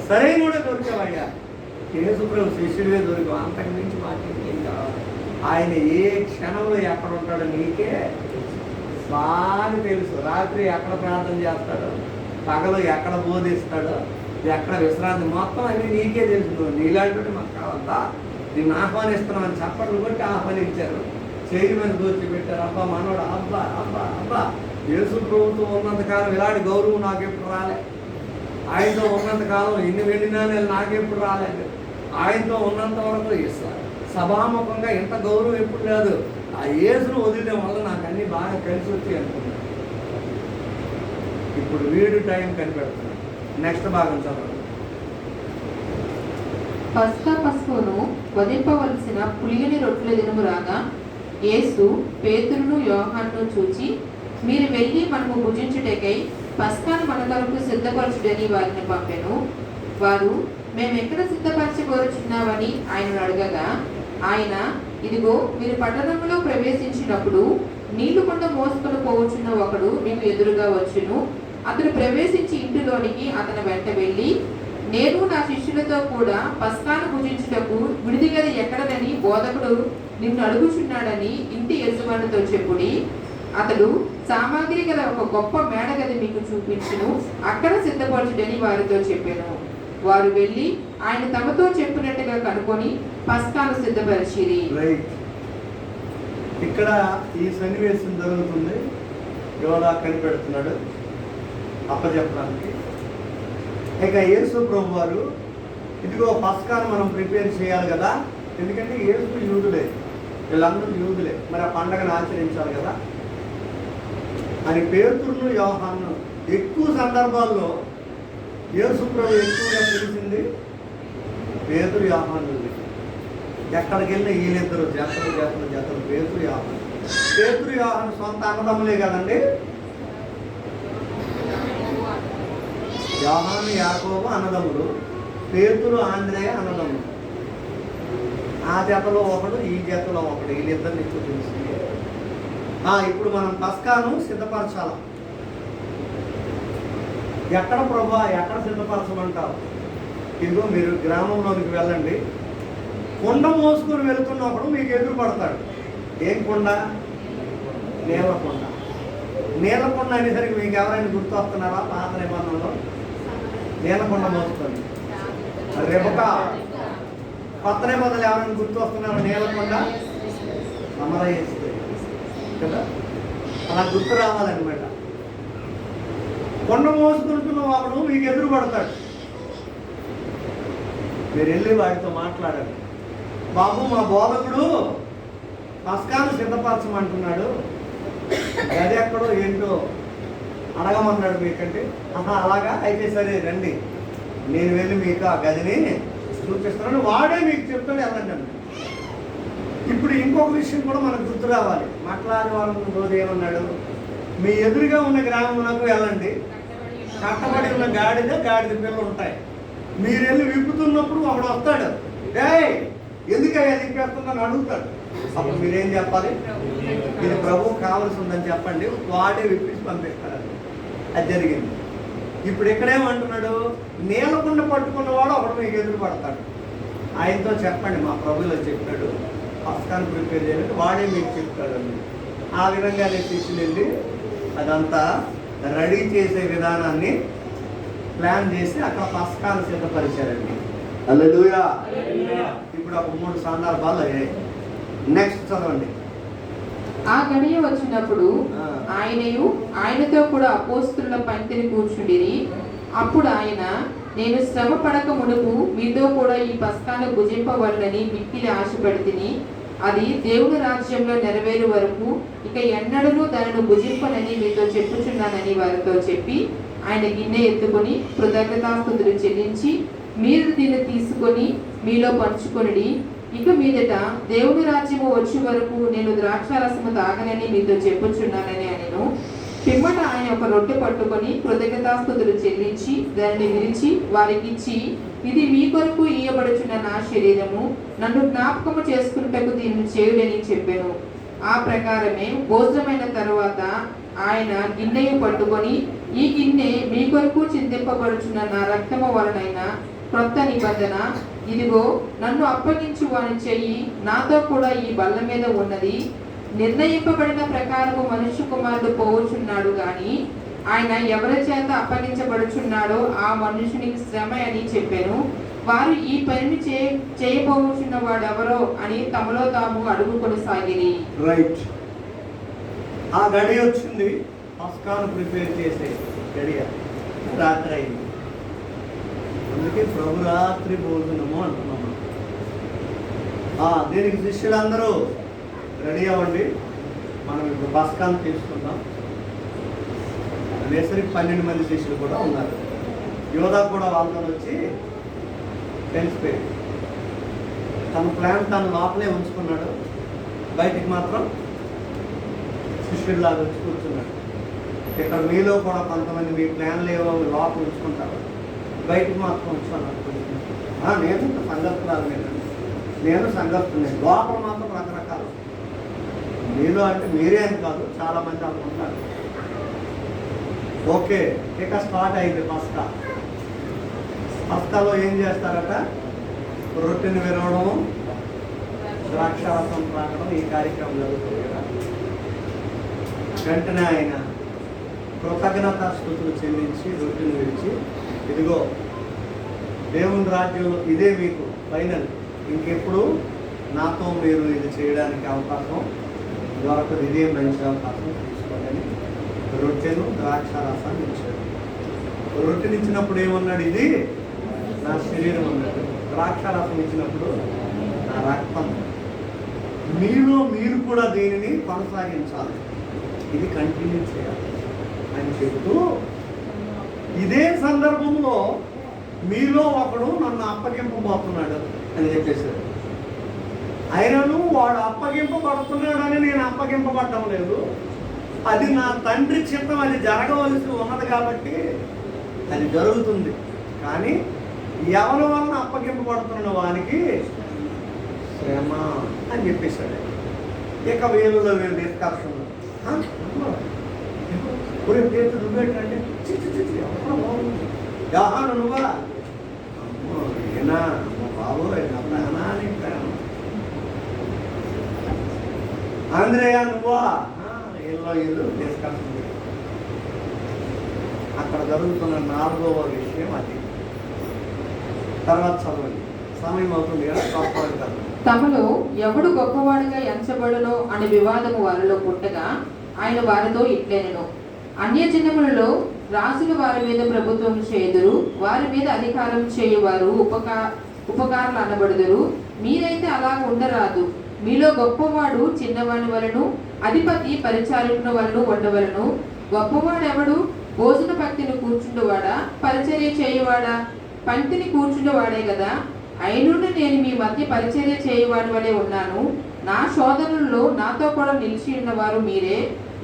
సరైనడే దొరికావయ్యా, యేసు ప్రభు శిష్యుడివే దొరికావు, అంతకు మించి మాకేం కావాలి. ఆయన ఏ క్షణంలో ఎక్కడ ఉంటాడో నీకే బాగా తెలుసు. రాత్రి ఎక్కడ ప్రార్థన చేస్తాడో, పగలు ఎక్కడ బోధిస్తాడో, ఎక్కడ విశ్రాంతి, మొత్తం అన్ని నీకే తెలుసు. నీలాంటి మాకు కావాలా, నిన్ను ఆహ్వానిస్తున్నామని చప్పట్లు కొట్టి ఆహ్వానించారు, చేయి మీద కూర్చోబెట్టారు. అబ్బా మనోడు, అబ్బా అబ్బా అబ్బా యేసు ప్రభుత్వం ఉన్నంతకాలం ఇలాంటి గౌరవం నాకు ఎప్పుడు రాలే. ఆయనతో ఉన్నంతకాలం ఎన్ని వెళ్ళినా నాకెప్పుడు రాలేదు. ఆయనతో ఉన్నంత వరకు సభాముఖంగా ఇంత గౌరవం ఎప్పుడు లేదు. ఆ యేసును వదిలడం వల్ల నాకు అన్ని బాగా కలిసి వచ్చి అనుకున్నాను. ఇప్పుడు వీడు టైం కనిపెడుతున్నాడు. నెక్స్ట్ భాగం చదవండి. పస్కా పశువును వధింపవలసిన పులియని రొట్టెల దినము రాగా యేసు పేతురును యోహానును చూచి, మీరు వెళ్ళి మనము భుజించుటకై పస్కాను మన కొరకు సిద్ధపరచుడని వారిని పంపెను. వారు, మేము ఎక్కడ సిద్ధపరచబోచున్నామని ఆయనను అడగగా ఆయన, ఇదిగో మీరు పట్టణంలో ప్రవేశించినప్పుడు నీళ్లు కొండ మోసుకొని పోవచ్చున్న ఒకడు మీకు ఎదురుగా వచ్చును. అతడు ప్రవేశించి ఇంటిలోనికి అతని వెంట వెళ్ళి, నేను నా శిష్యులతో కూడా పస్కాను భుజించుటకు విడిది గది ఎక్కడనని బోధకుడు నిన్ను అడుగుచున్నాడని ఇంటి యజమానితో చెప్పుడి. అతడు సామాగ్రి గల ఒక గొప్ప మేడగది మీకు చూపించును, అక్కడ సిద్ధపరచుడని వారితో చెప్పాను. వారు వెళ్ళి ఆయన తమతో చెప్పినట్టుగా కనుకొని పస్కాను సిద్ధపరిచిరి. రైట్. ఇక్కడ ఈ సన్నివేశం జరుగుతుంది. యోధా కనిపెడుతున్నాడు అప్పచెప్పడానికి. ఇక యేసు ప్రభు వారు, ఇదిగో పస్కాను మనం ప్రిపేర్ చేయాలి కదా, ఎందుకంటే యేసు యూదులే, వీళ్ళందరూ యూదులే, మరి ఆ పండగను ఆచరించాలి కదా అని పేతురును యోహాను ఎక్కువ సందర్భాల్లో యేసు ప్రభు ఎక్కువగా తెలిసింది పేతురు యోహాను. ఎక్కడికి వెళ్ళినా వీళ్ళిద్దరు జతలు పేతురు యోహాను సొంత అన్నదమ్ములే కదండి. యోహాను యాకోబు అన్నదమ్ములు, పేతురు ఆంద్రేయ అన్నదమ్ములు. ఆ జతలో ఒకడు, ఈ జతలో ఒకడు, వీళ్ళిద్దరిని ఎక్కువ తెలిసింది. ఇప్పుడు మనం పస్కాను సిద్ధపరచాలి. ఎక్కడ ప్రభా, ఎక్కడ సిద్ధపరచమంటావు? ఇదిగో మీరు గ్రామంలోనికి వెళ్ళండి, కొండ మోసుకొని వెళుతున్నప్పుడు మీకు ఎదురు పడతాడు. ఏం కొండ? నీలకొండ. నీలకొండ అనేసరికి మీకు ఎవరైనా గుర్తు వస్తున్నారా? పాత నిబంధనలో నీలకొండ మోస్తుంది రెబకా. కొత్త నిబంధనలు ఎవరైనా గుర్తు వస్తున్నారా? నీలకొండ సమరయేస్తుంది కదా, అలా గుర్తు రావాలన్నమాట. కొండ మోసుకుంటున్న వాడు మీకు ఎదురు పడతాడు. మీరు వెళ్ళి వాడితో మాట్లాడారు, బాబు మా బోధకుడు పస్కాను సిద్ధపరచమంటున్నాడు, గది ఎక్కడో ఏంటో అడగమన్నాడు మీకంటే. అలాగా, అయితే సరే రండి, నేను వెళ్ళి మీకు ఆ గదిని చూపిస్తున్నాను, వాడే మీకు చెప్తాడు వెళ్ళండి అన్నాడు. ఇప్పుడు ఇంకొక విషయం కూడా మనకు గుర్తు రావాలి. మాట్లాడే వాళ్ళ రోజు ఏమన్నాడు? మీ ఎదురుగా ఉన్న గ్రామంలోకి వెళ్ళండి, కట్టబడి ఉన్న గాడిద పిల్లలు ఉంటాయి, మీరు వెళ్ళి విప్పుతున్నప్పుడు ఒకడు వస్తాడు, ఎందుకయ్యా విప్పేస్తుందని అడుగుతాడు. అప్పుడు మీరేం చెప్పాలి? ఇది ప్రభువు కావాల్సి ఉందని చెప్పండి, వాడే విప్పించి పంపిస్తాడు. అది జరిగింది. ఇప్పుడు ఇక్కడేమంటున్నాడు? నీలకుండా పట్టుకున్నవాడు ఒకడు మీకు ఎదురు పడతాడు, ఆయనతో చెప్పండి మా ప్రభువులో చెప్పాడు పస్కాను ప్రిపేర్ చేయాలంటే వాడే మీకు చెప్తాడు అని. ఆ విధంగానే తీసుకెళ్ళి అదంతా రెడీ చేసే విధానాన్ని ప్లాన్ చేసి అక్కడ పస్కాను సిద్ధపరిచారండి. హల్లెలూయా. ఇప్పుడు ఒక 3 సందర్భాలు అయ్యాయి. నెక్స్ట్ చదవండి. ఆ గడియ వచ్చినప్పుడు ఆయనయు ఆయనతో కూడా అపోస్తుల పంక్తిని కూర్చుండిరి. అప్పుడు ఆయన, నేను శ్రమ పడక మునుపు మీతో కూడా ఈ పస్కాను భుజింపవలనని మిక్కిలి ఆశపడితిని. అది దేవుని రాజ్యంలో నెరవేరు వరకు ఇక ఎన్నడూ దానిని భుజింపనని మీతో చెప్పుచున్నానని వారితో చెప్పి ఆయన గిన్నె ఎత్తుకొని కృతజ్ఞతాస్తుతులు చెల్లించి, మీరు దీన్ని తీసుకొని మీలో పంచుకొనిడి. ఇక మీదట దేవుని రాజ్యము వచ్చే వరకు నేను ద్రాక్షారసము తాగనని మీతో చెప్పుచున్నానని అనెను. పిమ్మట ఆయన ఒక రొట్టె పట్టుకొని కృతజ్ఞతాస్తుతులు చెల్లించి దానిని విరిచి వారికిచ్చి, ఇది మీ కొరకు ఇయ్యబడుచున్న నా శరీరము, నన్ను జ్ఞాపకము చేసుకున్నటకు దీన్ని చేయుడని చెప్పాను. ఆ ప్రకారమే భోజనమైన తరువాత ఆయన గిన్నెయు పట్టుకొని, ఈ గిన్నె మీ కొరకు చిందింపబడుచున్న నా రక్తము వలనైన క్రొత్త నిబంధన, ఇదిగో నన్ను అప్పగించు వాని చెయ్యి నాతో కూడా ఈ బల్ల మీద ఉన్నది. నిర్ణయింపబడిన ప్రకారము మనుష్య కుమారుడు పోవచ్చున్నాడు గాని ఆయన ఎవరి చేత అప్పగించబడుచున్నాడో ఆ మనుషునికి శ్రమ అని చెప్పాను. వారు ఈ పనిని చేయబోచున్న వాడెవరో అని తమలో తాము అడుగుకొని సాగిరి. రైట్. ఆ గడి వచ్చింది, పస్కాను ప్రిపేర్ చేసే గడియ. రాత్రి అయింది, అందుకే ప్రభురాత్రి భోజనము అంటున్నాము. దీనికి శిష్యులందరూ రెడీ అవ్వండి, మనం ఇప్పుడు పస్కాను తీసుకుందాం. అనేసరికి 12 మంది శిష్యులు కూడా ఉన్నారు. యోధా కూడా వాళ్ళతో వచ్చి తెలిసిపోయింది. తన ప్లాన్ తను లోపలే ఉంచుకున్నాడు, బయటికి మాత్రం శిష్యుడిలాగా వచ్చి కూర్చున్నాడు. ఇక్కడ మీలో కూడా కొంతమంది మీ ప్లాన్లు ఏవో లోపల ఉంచుకుంటారు, బయటికి మాత్రం ఉంచుకున్నాడు. నేను సంఘస్థురాలు, నేను సంఘస్థుని, లోపల మాత్రం రకరకాలు. మీలో అంటే మీరే అని కాదు, చాలామంది అనుకుంటారు. ఓకే, ఇక స్టార్ట్ అయింది పస్కా. పస్కాలో ఏం చేస్తారట? రొట్టెని విరవడము, ద్రాక్షారసం త్రాగడం, ఈ కార్యక్రమం జరుగుతుంది కదా. వెంటనే ఆయన కృతజ్ఞతా స్తుతులు చెల్లించి రొట్టెని విడిచి, ఇదిగో దేవుని రాజ్యంలో ఇదే మీకు ఫైనల్, ఇంకెప్పుడు నాతో మీరు ఇది చేయడానికి అవకాశం దొరకదు, ఇదే మంచి అవకాశం తీసుకోవాలని రొట్టెను ద్రాక్షారసాన్ని ఇచ్చాడు. రొట్టెని ఇచ్చినప్పుడు ఏమన్నాడు? ఇది నా శరీరం అన్నాడు. ద్రాక్షారసం ఇచ్చినప్పుడు నా రక్తం. మీలో మీరు కూడా దీనిని కొనసాగించాలి, ఇది కంటిన్యూ చేయాలి అని చెప్తూ, ఇదే సందర్భంలో మీలో ఒకడు నన్ను అప్పగింపబోతున్నాడు అని చెప్పేశాడు. అయినను వాడు అప్పగింపబడుతున్నాడని నేను అప్పగింపబడటం లేదు, అది నా తండ్రి చిత్తం, అది జరగవలసి ఉన్నది కాబట్టి అది జరుగుతుంది. కానీ ఎవరి వలన అప్పగింపబడుతున్న వానికి శ్రమ అని చెప్పేశాడు. ఇక వేలులో వేలు డిస్కషన్, నువ్వేంటంటే యాహాను నువ్వా, అమ్మో ఏనా బాబు నా ప్రాణానికి ప్రాణం, ఆంధ్రేయ నువ్వా, ఇల్లు డిస్కషన్. అక్కడ జరుగుతున్న 4వ విషయం అది. తర్వాత చదవండి, సమయం అవుతుంది కదా. తమలో ఎవడు గొప్పవాడిగా ఎంచబడునో అనే వివాదము వారిలో పుట్టగా ఆయన వారితో ఇట్లనెను, అన్యజనములలో రాజులు వారి మీద ప్రభుత్వం చేయుదురు, వారి మీద అధికారం చేయువారు ఉపకారులు అనబడుదురు. మీరైతే అలా ఉండరాదు. మీలో గొప్పవాడు చిన్నవాని వలను, అధిపతి పరిచారకుని వలను ఉండవలను. గొప్పవాడెవడు? భోజన పంక్తిని కూర్చుండువాడా, పరిచర్య చేయువాడా? పంక్తిని కూర్చుండువాడే కదా. అయినుండి నేను మీ మధ్య పరిచర్య చేయువాడి వలె ఉన్నాను. నా శోధనల్లో నాతో కూడా నిలిచి ఉన్నవారు మీరే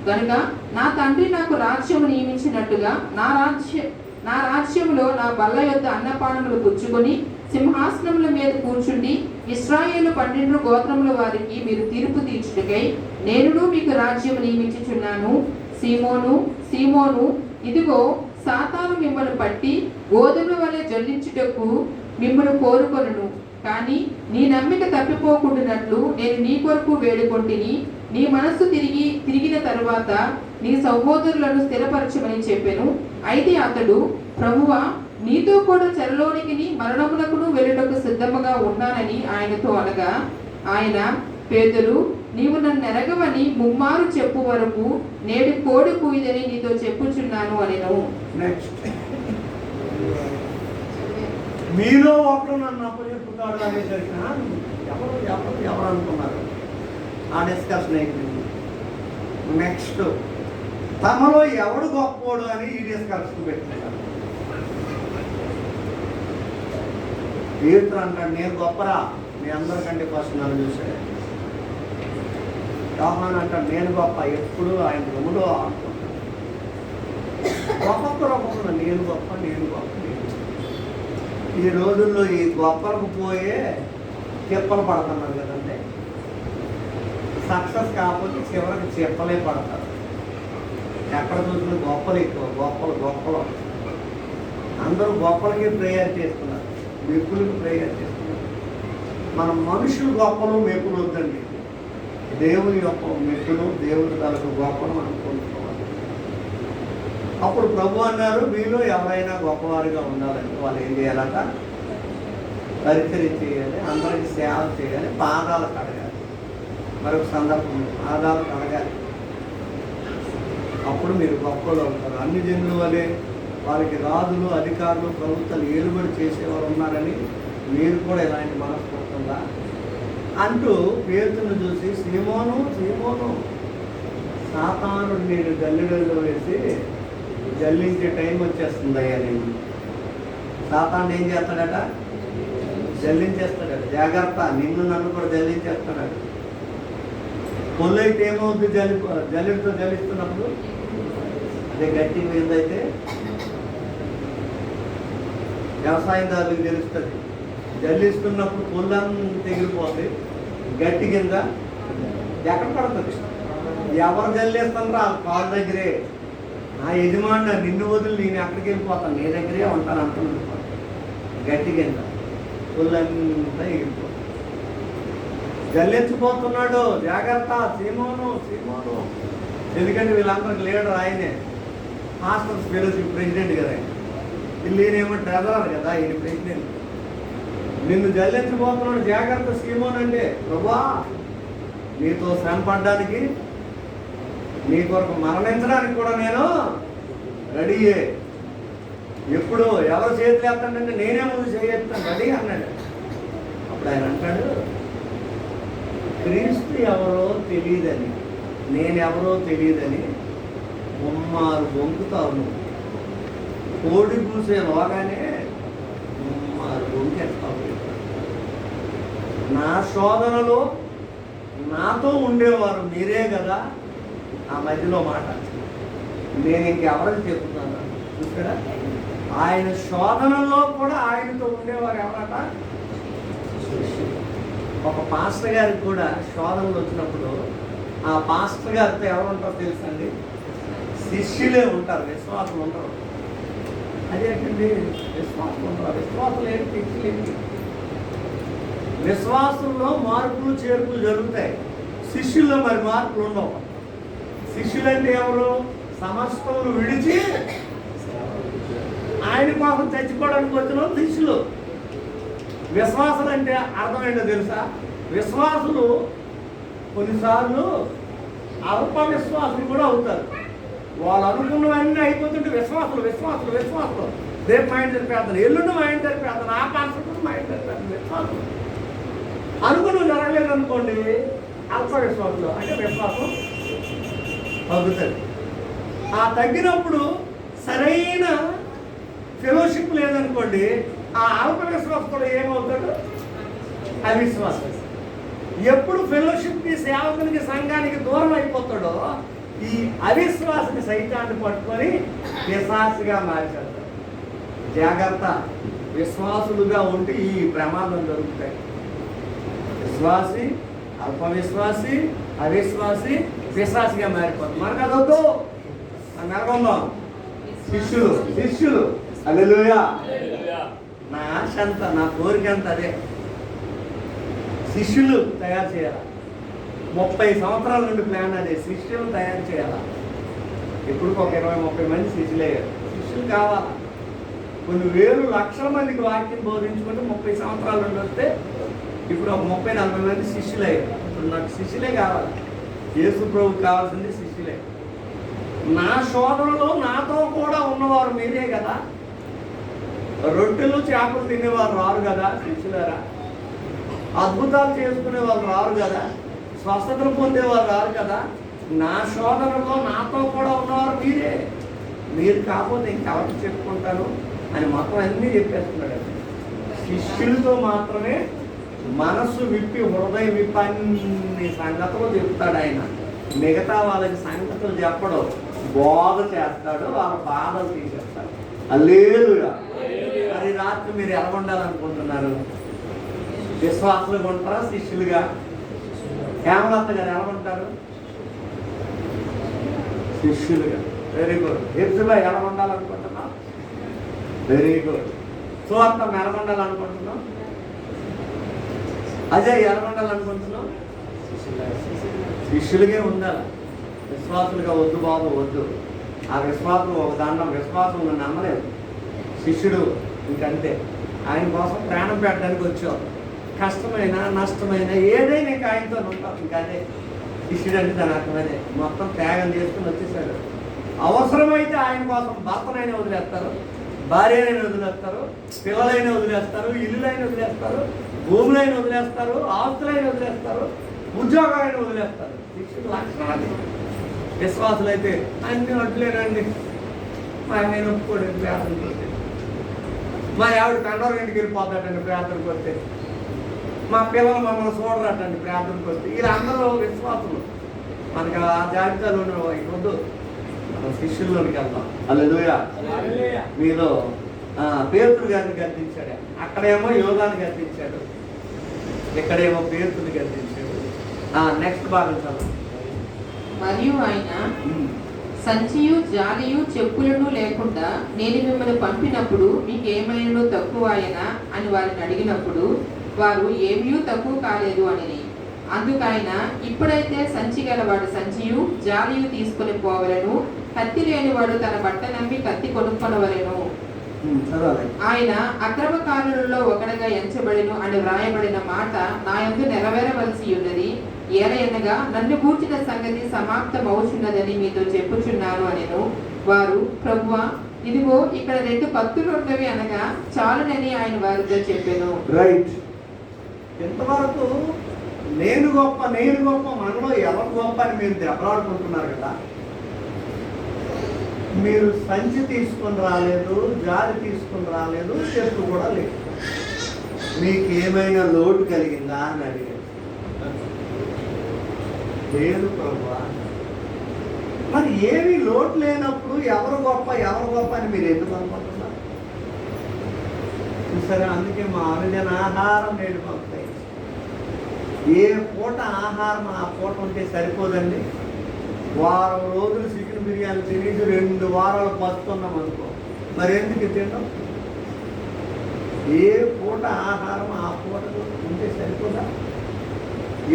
గనుక నా తండ్రి నాకు రాజ్యము నియమించినట్టుగా నా రాజ్యములో నా బల్ల యొద్ద అన్నపానములు పుచ్చుకొని సింహాసనముల మీద కూర్చుండి ఇశ్రాయేలు 12 గోత్రముల వారికి మీరు తీర్పు తీర్చుటకై నేనును మీకు రాజ్యము నియమించుచున్నాను. సీమోను, ఇదిగో సాతాను మిమ్మల్ని పట్టి గోధుమల వలె జల్లించుటకు మిమ్మల్ని కోరుకొనును. కానీ నీ నమ్మిక తప్పిపోకుండానట్లు నేను నీ కొరకు వేడుకొంటిని. నీ మనస్సు తిరిగిన తరువాత నీ సహోదరులను స్థిరపరచమని చెప్పెను. అయితే అతడు, ప్రభువా, నీతో కూడా చెరలోనికి మరణమునకును వెళ్ళుటకు సిద్ధముగా ఉన్నానని ఆయనతో అనగా, ఆయన, పేతురు, నీవు నన్ను ఎరగవని ముమ్మారు చెప్పు వరకు నేడు కోడి కూయిదని నీతో చెప్పుచున్నాను అనెను. మీలో ఒకరు నన్ను అప్పచెప్పుతాడు అనేసరికి ఎవరు అనుకున్నారు? ఆ డిస్కషన్ అయిపోయింది. నెక్స్ట్, తమలో ఎవడు గొప్పోడు అని ఈ డిస్కషన్ పెట్టినారు. పేతురు అంటాడు, నేను గొప్పరా, మీ అందరికంటే ఫస్ట్ నన్ను చూశాడు. యోహాను అంటాడు, నేను గొప్ప, ఎప్పుడు ఆయన రొమ్ములో ఆడుకుంటాడు. ఒక్కొక్కరు నేను గొప్ప. ఈ రోజుల్లో ఈ గొప్పలకు పోయే చెప్పలు పడుతున్నారు కదండి. సక్సెస్ కాకపోతే చివరికి చెప్పలే పడతారు. ఎక్కడ చూసిన గొప్పలు ఎక్కువ, గొప్పలు. అందరూ గొప్పలకి ప్రేయర్ చేస్తున్నారు, మెప్పులకు ప్రేయర్ చేస్తున్నారు. మన మనుషులు గొప్పలు మెప్పులు వద్దండి. దేవుని యొక్క మెప్పులు, దేవుని తలకు గొప్పలు మనం పొందుకోవాలి. అప్పుడు ప్రభు అన్నారు, మీలో ఎవరైనా గొప్పవారిగా ఉండాలంటే వాళ్ళు ఏం చేయాలట? పరిచర్య చేయాలి, అందరికి సేవ చేయాలి, పాదాలు కడగాలి. మరొక సందర్భం, పాదాలు కడగాలి. అప్పుడు మీరు గొప్పలు అవుతారు. అన్ని జనుల వలె వారికి రాజులు, అధికారులు, ప్రభుత్వాలు ఏలుబడి చేసేవారు ఉన్నారని మీరు కూడా ఇలాంటి మనసు పుట్టిందా అంటూ పేతురును చూసి, సీమోను, సాతాను నేను గల్లిగల్లో వేసి జల్లించే టైం వచ్చేస్తుంది అయ్యా నేను. సాతాను ఏం చేస్తాడట? జల్లించేస్తాడట. జాగ్రత్త, నిన్ను నన్ను కూడా జల్లించేస్తాడట. పొల్లు అయితే ఏమవుద్ది? జల్లితో జల్లిస్తున్నప్పుడు అదే గట్టి మీద అయితే వ్యవసాయదారులకు తెలుస్తుంది. జల్లిస్తున్నప్పుడు పొల్లంతా ఎగిరిపోతుంది, గట్టి కింద ఎక్కడ పడుతుంది? ఎవరు జల్లేస్తానరా కాళ్ళ దగ్గరే. నా యజమాని నిన్ను వదిలి నేను ఎక్కడికి వెళ్ళిపోతాను, నీ దగ్గరే ఉంటాను అంటున్నాను. గట్టి కింద పొల్లంతా ఎగిరిపోతుంది. జల్లెచ్చిపోతున్నాడు, జాగ్రత్త సీమోను. ఎందుకంటే వీళ్ళందరికి లీడర్ ఆయనే, మాస్టర్స్ ఫెలోషిప్ ప్రెసిడెంట్ కదా ఆయన. ఈయనేమో ట్రెజరర్ కదా, ఈయన ప్రెసిడెంట్. నిన్ను జల్లించబోతున్నాడు, జాగ్రత్త సీమోన్. అంటే ప్రభువా, నీతో శ్రమ పడ్డానికి, నీ కొరకు మరణించడానికి కూడా నేను రెడీయే. ఎప్పుడు ఎవరు చేతులు ఎత్తాడంటే నేనే ముందు చేయెత్తాను, రెడీ అన్నాడు. అప్పుడు ఆయన అంటాడు, క్రీస్తు ఎవరో తెలియదని, నేనెవరో తెలియదని ముమ్మారు వంకుతావు నువ్వు. కోడి పూసే లోగానే ముమ్మారు వంకెత్తావు. నా శోధనలో నాతో ఉండేవారు మీరే కదా. ఆ మధ్యలో మాట నేను ఇంకెవరికి చెప్తున్నాను చూసాడా? ఆయన శోధనలో కూడా ఆయనతో ఉండేవారు ఎవరట? ఒక పాస్టర్ గారికి కూడా శోధనలు వచ్చినప్పుడు ఆ పాస్టర్ గారితో ఎవరు ఉంటారో తెలుసండి? శిష్యులే ఉంటారు, విశ్వాసులు ఉంటారు. అదేంటండి విశ్వాసులు ఉంటారు? విశ్వాసులు ఏంటి, శిష్యులు ఏంటి? విశ్వాసుల్లో మార్పులు చేర్పులు జరుగుతాయి, శిష్యుల్లో మరి మార్పులు ఉండవు. శిష్యులు అంటే ఎవరు? సమస్తములు విడిచి ఆయన కోసం చచ్చిపోవడానికి వచ్చిన శిష్యులు. విశ్వాసులు అంటే అర్థం ఏంటో తెలుసా? విశ్వాసులు కొన్నిసార్లు అల్ప విశ్వాసులు కూడా అవుతారు. వాళ్ళు అనుకున్నవన్నీ అయిపోతుంటే విశ్వాసులు రేపు మా ఇంటి ప్రార్థన, ఎల్లుండి మా ఇంటి ప్రార్థన, ఆ పార్శ్వం మా ఇంటి ప్రార్థన. విశ్వాసులు అనుకున్నవి జరగలేదు అనుకోండి, అల్ప విశ్వాసులు అంటే విశ్వాసం తగ్గుతుంది. ఆ తగ్గినప్పుడు సరైన ఫెలోషిప్ లేదనుకోండి, ఆ అల్ప విశ్వాసం కూడా ఏమవుతాడు? అవిశ్వాసం. ఎప్పుడు ఫెలోషిప్కి, సేవకునికి, సంఘానికి దూరం అయిపోతాడో ఈ అవిశ్వాసని సైతాన్ని పట్టుకొని పిశాచిగా మార్చేస్తాడు. జాగ్రత్త, విశ్వాసులుగా ఉంటే ఈ ప్రమాదం జరుగుతాయి. విశ్వాసి, అల్ప విశ్వాసి, అవిశ్వాసి పిశాచిగా మారిపోతుంది. మనకు అదొద్దు, నెలకొందాం. శిష్యులు హల్లెలూయా. నా ఆశ అంత, నా కోరిక అంత అదే, శిష్యులు తయారు చేయాలి. 30 సంవత్సరాల నుండి ప్లాన్ అదే, శిష్యులు తయారు చేయాలి. ఇప్పుడు ఒక 20-30 మంది శిష్యులు కావాలా. కొన్ని వేలు లక్షల మందికి వాక్యం బోధించుకుంటే 30 సంవత్సరాల నుండి వస్తే ఇప్పుడు ఒక 30-40 మంది శిష్యులు అయ్యారు. ఇప్పుడు నాకు శిష్యులే కావాలి. యేసు ప్రభువుకి కావాల్సింది శిష్యులే. నా శోధనలో నాతో కూడా ఉన్నవారు మీరే కదా. రొట్టెలు చేపలు తినేవారు రారు కదా శిష్యులారా. అద్భుతాలు చేసుకునే వాళ్ళు రారు కదా. స్వస్థతలు పొందేవారు రారు కదా. నా శోధనలో నాతో కూడా ఉన్నవారు మీరే. మీరు కాకపోతే ఇంకెవరికి చెప్పుకుంటాను అని మొత్తం అన్నీ చెప్పేస్తున్నాడు. శిష్యులతో మాత్రమే మనసు విప్పి, హృదయం విప్పి అన్ని సంగతులు చెప్తాడు ఆయన. మిగతా వాళ్ళకి సంగతులు చెప్పడు, బోధ చేస్తాడు, వాళ్ళ బాధలు తీసేస్తాడు. హల్లెలూయా. అది రాత్రి మీరు ఎలా ఉండాలనుకుంటున్నారు? విశ్వాసులుగా ఉంటారా, శిష్యులుగా? హేమలత గారు ఎలా ఉంటారు? శిష్యులుగా. Very good. హెప్సిబా ఎలా ఉండాలనుకుంటున్నాం? Very good. సువార్త ఎలా ఉండాలనుకుంటున్నాం? అజయ్ ఎలా ఉండాలనుకుంటున్నాం? శిష్యులుగా ఉండాలి, విశ్వాసులుగా వద్దు బాబు, వద్దు. ఆ విశ్వాసం ఒక దండం, విశ్వాసం నన్ను నమ్మలేదు. శిష్యుడు ఇంకంతే, ఆయన కోసం ప్రాణం పెట్టడానికి వచ్చావు. కష్టమైన నష్టమైన ఏదైనా ఇంకా ఆయనతో ఉంటాం. ఇంకా అదే శిష్యుడు అంటే దాని అర్థమదే. మొత్తం త్యాగం చేసుకుని వచ్చేసాడు. అవసరమైతే ఆయన కోసం భర్తనైనా వదిలేస్తారు, భార్యనైనా వదిలేస్తారు, పిల్లలైనా వదిలేస్తారు, ఇల్లులైనా వదిలేస్తారు, భూములైనా వదిలేస్తారు, ఆస్తులైనా వదిలేస్తారు, ఉద్యోగాలైనా వదిలేస్తారు. శిష్యుడు లక్షణాలు. విశ్వాసులు అయితే అన్ని వడ్లేనండి, మా ఆయన ఒప్పుకోడు ప్రార్థన కొడితే. మా ఆవిడ కండవరం ఇంటికి వెళ్ళిపోతాడండి ప్రార్థన కొడితే. మా పిల్లలు మమ్మల్ని చూడరాటండి ప్రార్థన కొడితే. వీళ్ళందరూ విశ్వాసులు. మనకి ఆ జాబితాలో వద్దు, మన శిష్యుల్లోనికి వెళ్దాం. హల్లెలూయా. మీలో పేతురు గారిని గద్దించాడు, అక్కడేమో యోగాన్ని గద్దించాడు, ఇక్కడేమో పేతుని గద్దించాడు. నెక్స్ట్ భాగం చదువు. మరియు ఆయన సంచియు జాలియు చెప్పులను లేకుండా నేను మిమ్మల్ని పంపినప్పుడు మీకు ఏమైనా తక్కువ ఆయనా అని వారిని అడిగినప్పుడు వారు ఏమీ తక్కువ కాలేదు అని. అందుకైన ఇప్పుడైతే సంచి గలవాడు సంచియు జాలియు తీసుకుని పోవలను, కత్తి లేనివాడు తన బట్ట నమ్మి కత్తి కొనుక్కొనవలెను. ఆయన అక్రమకారులలో ఒకడుగా ఎంచబడెను అని వ్రాయబడిన మాట నా యందు నెరవేరవలసి ఉన్నది. ఏలయనగా నన్ను గూర్చిన సంగతి సమాప్తమవుచున్నదని మీతో చెప్పుచున్నాను అనెను. వారు ప్రభువా ఇదిగో ఇక్కడ 2 కత్తులు ఉన్నవి అనగా చాలునని ఆయన వారితో చెప్పెను. రైట్. ఇంతవరకు నేను గొప్ప మనలో ఎవరు గొప్ప అని మీరు దెబ్బలాడుకుంటున్నారు కదా. మీరు సంచి తీసుకొని రాలేదు, జాలి తీసుకొని రాలేదు, చెట్టు కూడా లేదు. మీకు ఏమైనా లోటు కలిగిందా అని అడిగారు. లేదు ప్రభువా. మరి ఏమీ లోటు లేనప్పుడు ఎవరు గొప్ప అని మీరు ఎందుకు అనుకుంటున్నారు? చూసారా, అందుకే మా అనుదిన ఆహారం నేడు పంపుతాయి. ఏ పూట ఆహారం ఆ పూట ఉంటే సరిపోదండి. వారం రోజులు చికెన్ బిర్యానీ తినేసి 2 వారాలు పస్తున్నాం అనుకో, మరి ఎందుకు తినడం? ఏ పూట ఆహారం ఆ పూట ఉంటే సరిపోదా?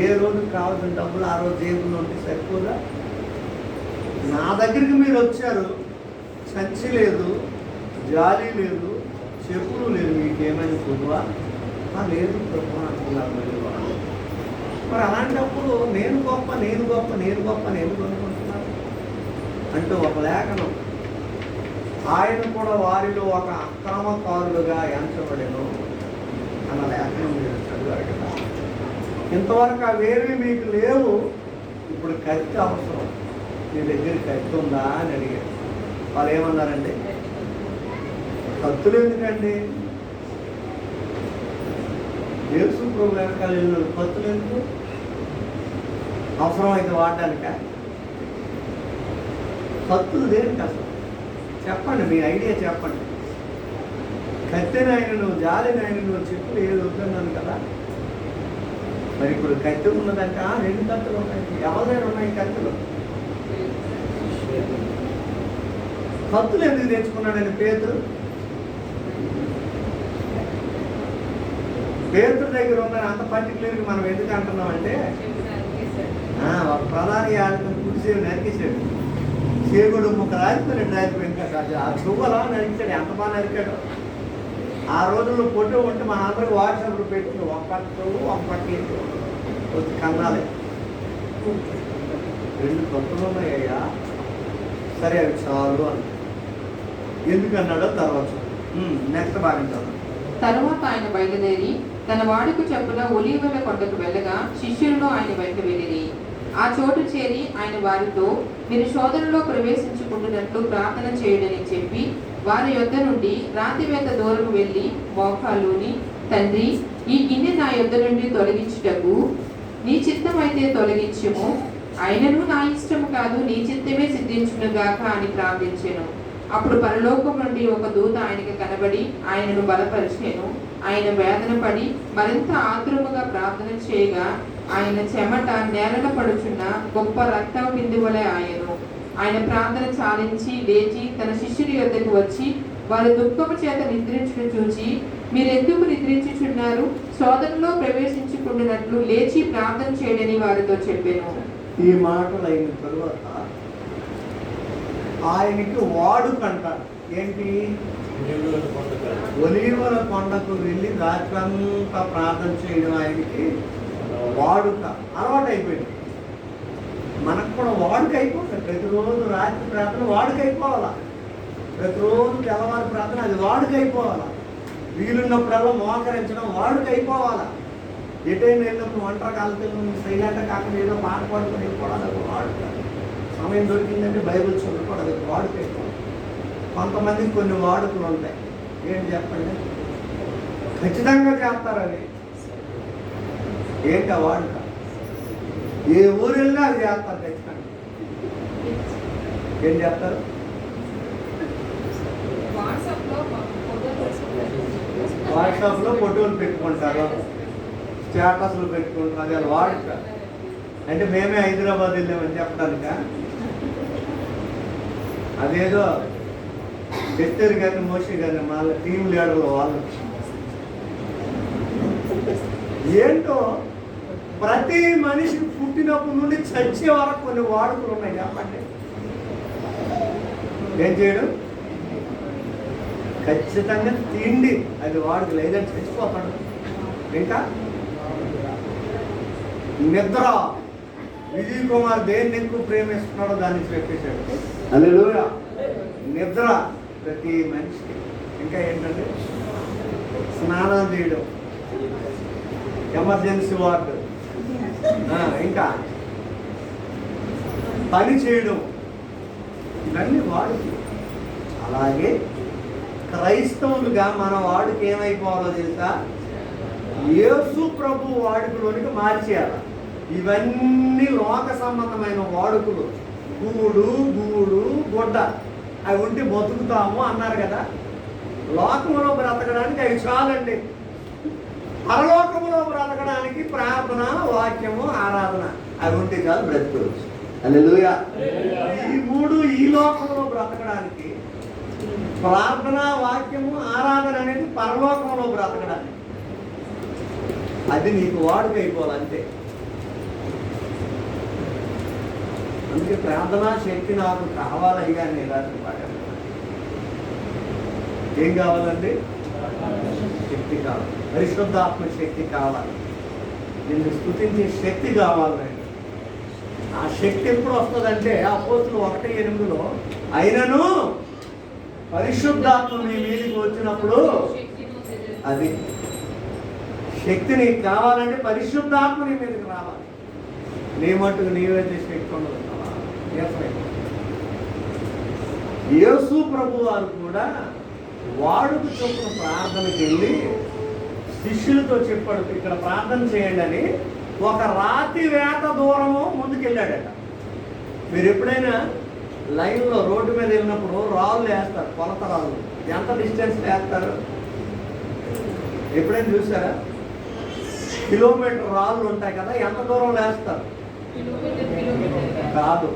ఏ రోజు కావాల్సిన డబ్బులు ఆ రోజు జేబులో ఉంటే సరిపోదా? నా దగ్గరికి మీరు వచ్చారు, సంచి లేదు, జాలి లేదు, చెప్పులు లేదు, మీకు ఏమైనా పొదువా? లేదు ప్రభు అంటున్నారు. మరి అలాంటప్పుడు నేను గొప్ప అని ఎందుకు అనుకుంటున్నారు? అంటే ఒక లేఖనం, ఆయన కూడా వారిలో ఒక అక్రమకారులుగా ఎంచబడెను అన్న లేఖనం మీరు చదివారు కదా. ఇంతవరకు అవేవి మీకు లేవు, ఇప్పుడు కత్తి అవసరం, మీ దగ్గర కత్తి ఉందా అని అడిగారు. వాళ్ళు ఏమన్నారండి? కత్తులు ఎందుకండి? యేసు ప్రభు వెనకాల వెళ్ళిన కత్తులు ఎందుకు? అవసరం అయితే వాడడానిక? కత్తులు దేనికి అసలు? చెప్పండి, మీ ఐడియా చెప్పండి. కత్తెనైనను జాలినైనను చెప్పులు ఏది వద్దన్నాను కదా. మరి ఇప్పుడు కత్తి ఉన్నదంట, 2 కత్తులు ఉన్నాయి. ఎవరైనా ఉన్నాయి కత్తులు? కత్తులు ఎందుకు తెచ్చుకున్నాడని పేతురు దగ్గర ఉన్న అంత పర్టికులర్గా మనం ఎందుకు అంటున్నామంటే, ఒక ప్రధాని యాజకుని కుడిసేవి నరికేసాడు. చేగుడు ముక్క రాజిపోయినట్టు రాజిపోయింది కదా. ఆ చువ్వలా నరికాడు, ఎంత బాగా నరికాడు. ఆ రోజుల్లో ఫోటో ఉంటే మన అందరికి వాట్సాప్లో పెట్టి ఒక పట్టి వచ్చి కన్నాలి. 2 కత్తులు ఉన్నాయ్యా, సరే అవి చాలు అని ఎందుకన్నాడో తర్వాత నెక్స్ట్ భావించాలి. తరువాత ఆయన బయలుదేరి తన వాడుకు చెప్పున ఒలీవల కొండకు వెళ్ళగా శిష్యులను ఆయన వెంట వెళ్ళిరి. ఆ చోటు చేరి ఆయన వారితో మీరు శోధనలో ప్రవేశించుకుంటున్నట్లు ప్రార్థన చేయడని చెప్పి వారి యొద్ద నుండి రాతివేత దూరం వెళ్ళి మోకాలుని, తండ్రి ఈ గిన్నె నా యొద్ద నుండి తొలగించుటకు నీ చిత్తమైతే తొలగించుము, ఆయనను నా ఇష్టము కాదు నీ చిత్తమే సిద్ధించునుగాక అని ప్రార్థించెను. అప్పుడు పరలోకం నుండి ఒక దూత ఆయనకి కనబడి ఆయనను బలపరిచెను. ఆయన వేదన పడి మరింత ఆతురముగా ప్రార్థన చేయగా ఆయన చెమట నేలన పడుచున్న గొప్ప రక్త బిందువులే ఆయను. ఆయన ప్రార్థన చాలించి లేచి తన శిష్యుడి యొద్దకు వచ్చి వారు దుఃఖము చేత నిద్రించును చూచి మీరెందుకు నిద్రించుచున్నారు, శోధనలో ప్రవేశించుకున్నట్లు లేచి ప్రార్థన చేయడని వారితో చెప్పాను. ఈ మాటలు అయిన తరువాత ఆయనకి వాడుకంటారు. ఏంటి? ఒలీవల కొండకు వెళ్ళి రాత్రంతా ప్రార్థన చేయడం ఆయనకి వాడుక అలవాటు అయిపోయింది. మనకు కూడా వాడుక అయిపోతుంది. ప్రతిరోజు రాత్రి ప్రార్థన వాడుక అయిపోవాలా, ప్రతిరోజు తెల్లవారి ప్రార్థన అది వాడుక అయిపోవాలా, వీలున్నప్పుడల్లా మోకరించడం వాడుక అయిపోవాలా, ఎటైనా వెళ్ళినప్పుడు ఒంటరికాలతో సైలెంట్ కాకుండా ఏదో పాట పాడుకొని వెళ్ళిపోవడం అది వాడుక, సమయం దొరికిందంటే బైబిల్ చదువుకోవడం అది వాడుక అయిపోవాలి. కొంతమందికి కొన్ని వాడుకలు ఉంటాయి. ఏంటి చెప్పండి? ఖచ్చితంగా చేస్తారు అవి. ఏంటి ఆ వాడుక? ఏ ఊరు వెళ్ళినా అది చేస్తారు ఖచ్చితంగా. ఏం చేస్తారు? వాట్సాప్లో ఫోటోలు పెట్టుకుంటారు, స్టేటస్లు పెట్టుకుంటారు. అది వాడుక. అంటే మేమే హైదరాబాద్ వెళ్ళామని చెప్పడానిక? అదేదో ఎస్తేరు గారిని, మోషి గారిని, వాళ్ళ టీం లీడర్లు వాళ్ళు. ఏంటో ప్రతి మనిషి పుట్టినప్పటి నుండి చచ్చే వరకు కొన్ని వాడుకలు ఉన్నాయి. చెప్పండి, ఏం చేయడం? ఖచ్చితంగా తిండి అది వాడుక, లేదంటే చచ్చిపోతాడు. ఇంకా నిద్ర. విజయ్ కుమార్ దేన్ని ఎక్కువ ప్రేమిస్తున్నాడో దాన్ని చెప్పేశాడు. హల్లెలూయా. నిద్ర ప్రతి మనిషికి. ఇంకా ఏంటంటే స్నానం చేయడం, ఎమర్జెన్సీ వార్డు, ఇంకా పని చేయడం, ఇవన్నీ వాడుకి. అలాగే క్రైస్తవులుగా మన వాడికి ఏమైపోవాలో తెలుసా? యేసు ప్రభు వాడుకలోనికి మార్చేయాలి. ఇవన్నీ లోక సంబంధమైన వాడుకలు. గూడు, గూడు, గుడ్డ అవి ఉంటే బతుకుతాము అన్నారు కదా. లోకంలో బ్రతకడానికి అవి చాలండి. పరలోకంలో బ్రతకడానికి ప్రార్థన, వాక్యము, ఆరాధన అవి ఉంటే చాలు, బ్రతకవచ్చు. హల్లెలూయా. ఈ మూడు ఈ లోకంలో బ్రతకడానికి, ప్రార్థన, వాక్యము, ఆరాధన అనేది పరలోకంలో బ్రతకడానికి. అది నీకు వాడుక అయిపోవాలంతే. అందుకే ప్రార్థనా శక్తి నాకు కావాలయ్యా అని రాత్రి పాడాను. ఏం కావాలండి? శక్తి కావాలి, పరిశుద్ధాత్మ శక్తి కావాలి, నిన్ను స్తుతించే శక్తి కావాలండి. ఆ శక్తి ఎప్పుడు వస్తుందంటే అపోస్తులు 1:8 అయినను పరిశుద్ధాత్మ మీ మీదకి వచ్చినప్పుడు, అది శక్తి నీకు కావాలంటే పరిశుద్ధాత్మ నీ మీదకి రావాలి. నీ మట్టుకు నీవైతే శక్తి ఉండదు. యేసు ప్రభు వారు కూడా వాడుకు చొప్పున ప్రార్థనకి వెళ్ళి శిష్యులతో చెప్పాడు, ఇక్కడ ప్రార్థన చేయండి అని. ఒక రాతి వేట దూరము ముందుకెళ్ళాడట. మీరు ఎప్పుడైనా లైన్లో రోడ్డు మీద వెళ్ళినప్పుడు రాళ్ళు వేస్తారు, కొలత రాళ్ళు. ఎంత డిస్టెన్స్ వేస్తారు ఎప్పుడైనా చూసారా? కిలోమీటర్ రాళ్ళు ఉంటాయి కదా, ఎంత దూరం వేస్తారు? కాదు,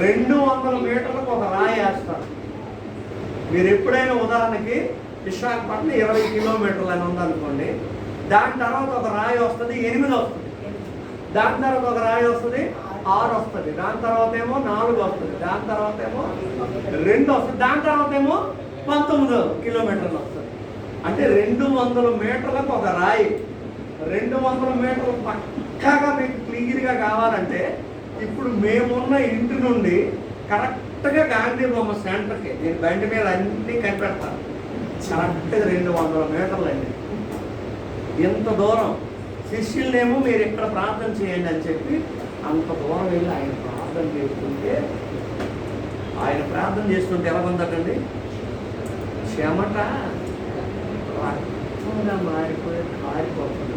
200 మీటర్లకు ఒక రాయి వేస్తారు. మీరు ఎప్పుడైనా ఉదాహరణకి విశాఖపట్నం 20 కిలోమీటర్లు అని ఉందనుకోండి, దాని తర్వాత ఒక రాయి వస్తుంది 8 వస్తుంది, దాని తర్వాత ఒక రాయి వస్తుంది 6 వస్తుంది, దాని తర్వాత ఏమో 4 వస్తుంది, దాని తర్వాత ఏమో 2 వస్తుంది, దాని తర్వాత ఏమో 19 కిలోమీటర్లు వస్తుంది. అంటే 200 మీటర్లకు ఒక రాయి. 200 మీటర్లు పక్కాగా మీకు క్లియర్గా కావాలంటే ఇప్పుడు మేమున్న ఇంటి నుండి కరెక్ట్గా గాంధీ బొమ్మ సెంటర్కి, నేను బండి మీద అన్నీ కనిపెడతాను, కరెక్ట్గా 200 మీటర్లు అండి. ఎంత దూరం. శిష్యులనేమో మీరు ఇక్కడ ప్రార్థన చేయండి అని చెప్పి అంత దూరం వెళ్ళి ఆయన ప్రార్థన చేస్తుంటే ఎలాగుందటండి? చెమట రక్తంగా మారిపోయి కారిపోతుంది,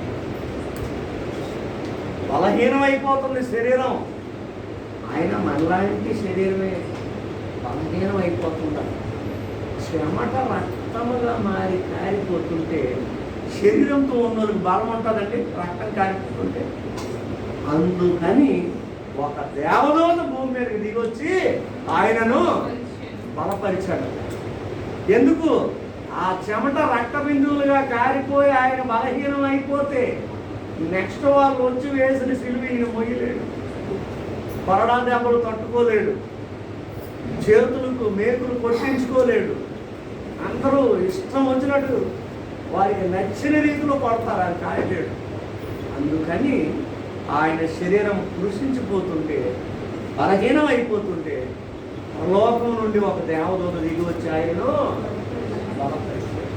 బలహీనమైపోతుంది శరీరం. ఆయన మనలాంటి శరీరమే బలహీనం అయిపోతుందా? చెమట రక్తముగా మారి కారిపోతుంటే శరీరంతో ఉన్నోళ్ళకి బలం ఉంటుందండి, రక్తం కారిపోతుంటే. అందుకని ఒక దేవదూత భూమి మీదకి దిగొచ్చి ఆయనను బలపరిచాడు. ఎందుకు? ఆ చెమట రక్త బిందువులుగా కారిపోయి ఆయన బలహీనం అయిపోతే నెక్స్ట్ వాళ్ళు వచ్చి వేసిన సిలువ ఈయన మొయ్యలేడు, కొరడా దెబ్బలు తట్టుకోలేడు, చేతులకు మేకులు కొట్టించుకోలేడు. అందరూ ఇష్టం వచ్చినట్టు వారికి నచ్చిన రీతిలో పడతారు, ఆయన కాయలేడు. అందుకని ఆయన శరీరం కృషించిపోతుంటే, బలహీనం అయిపోతుంటే లోకం నుండి ఒక దేవదూత దిగి వచ్చి ఆయనను బలపరిచాడు.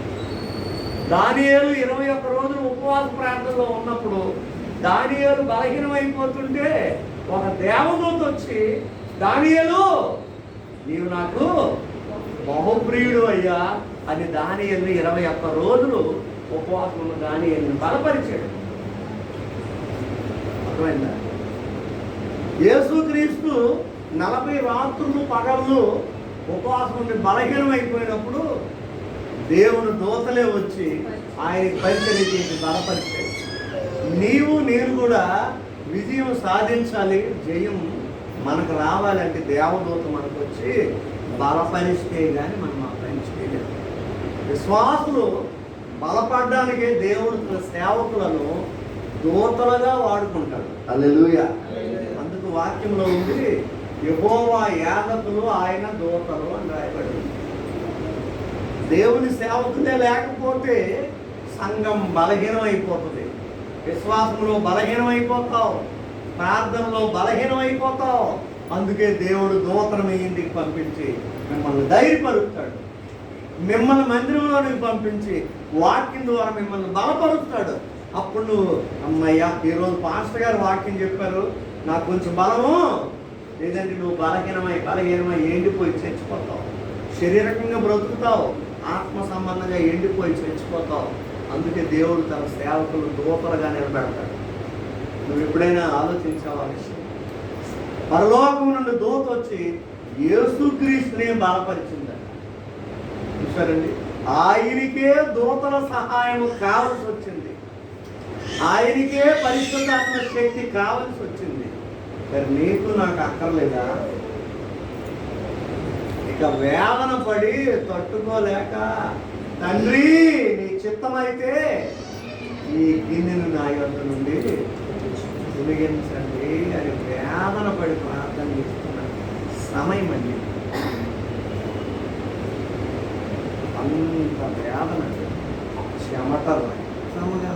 దానియేలు 21 రోజులు ఉపవాస ప్రార్థనలో ఉన్నప్పుడు దానియేలు బలహీనం అయిపోతుంటే ఒక దేవదూత వచ్చి, దానియేలు నీవు నాకు బహుప్రియుడు అయ్యా అని దానియేలు 21 రోజులు ఉపవాసం ఉన్న దానియేలుని బలపరిచాడు. అర్థమైందా? యేసుక్రీస్తు 40 రాత్రులు పగళ్ళు ఉపవాసం ఉండి బలహీనం అయిపోయినప్పుడు దేవుని దూతలే వచ్చి ఆయనకి పరిచర్య చేసి బలపరిచాడు. నీవు నేను కూడా విజయం సాధించాలి, జయం మనకు రావాలంటే దేవదూత మనకు వచ్చి బలపరిస్తే కానీ మనం ఆ పని చేయలేము. విశ్వాసులు బలపడడానికే దేవుడు తన సేవకులను దూతలుగా వాడుకుంటాడు. హల్లెలూయా. అందుకు వాక్యంలో ఉంది, యెహోవా యాజకులు ఆయన దూతలు అని రాయబడింది. దేవుని సేవకులే లేకపోతే సంఘం బలహీనం అయిపోతుంది, విశ్వాసంలో బలహీనం అయిపోతావు, ప్రార్థనలో బలహీనం అయిపోతావు. అందుకే దేవుడు దూతను మీ ఇంటికి పంపించి మిమ్మల్ని ధైర్యపరుస్తాడు, మిమ్మల్ని మందిరంలోనికి పంపించి వాక్యం ద్వారా మిమ్మల్ని బలపరుస్తాడు. అప్పుడు నువ్వు అమ్మయ్యా ఈరోజు పాస్టర్ గారు వాక్యం చెప్పారు, నాకు కొంచెం బలము లేదంటే నువ్వు బలహీనమై ఎండిపోయి చచ్చిపోతావు, శారీరకంగా బ్రతుకుతావు, ఆత్మ సంబంధంగా ఎండిపోయి చచ్చిపోతావు. అందుకే దేవుడు తన సేవకులు దూతలుగా నిలబెడతాడు. నువ్వు ఎప్పుడైనా ఆలోచించావా విషయం? పరలోకం నుండి దూత వచ్చి యేసుక్రీస్తుని బలపరిచిందట. చూసారండి, ఆయనకే దూతల సహాయం కావాల్సి వచ్చింది, ఆయనకే పరిశుద్ధాత్మ శక్తి కావాల్సి వచ్చింది. మరి నీకు నాకు అక్కర్లేదా? ఇక వేదన పడి తట్టుకోలేక, తండ్రి నీ చిత్తమైతే ఈ గిన్నెను నా యొద్ద నుండి తొలగించండి అని వేదన పడి ప్రార్థన చేస్తున్న సమయం అండి. అంత వేదన, చెమట రక్తముగా.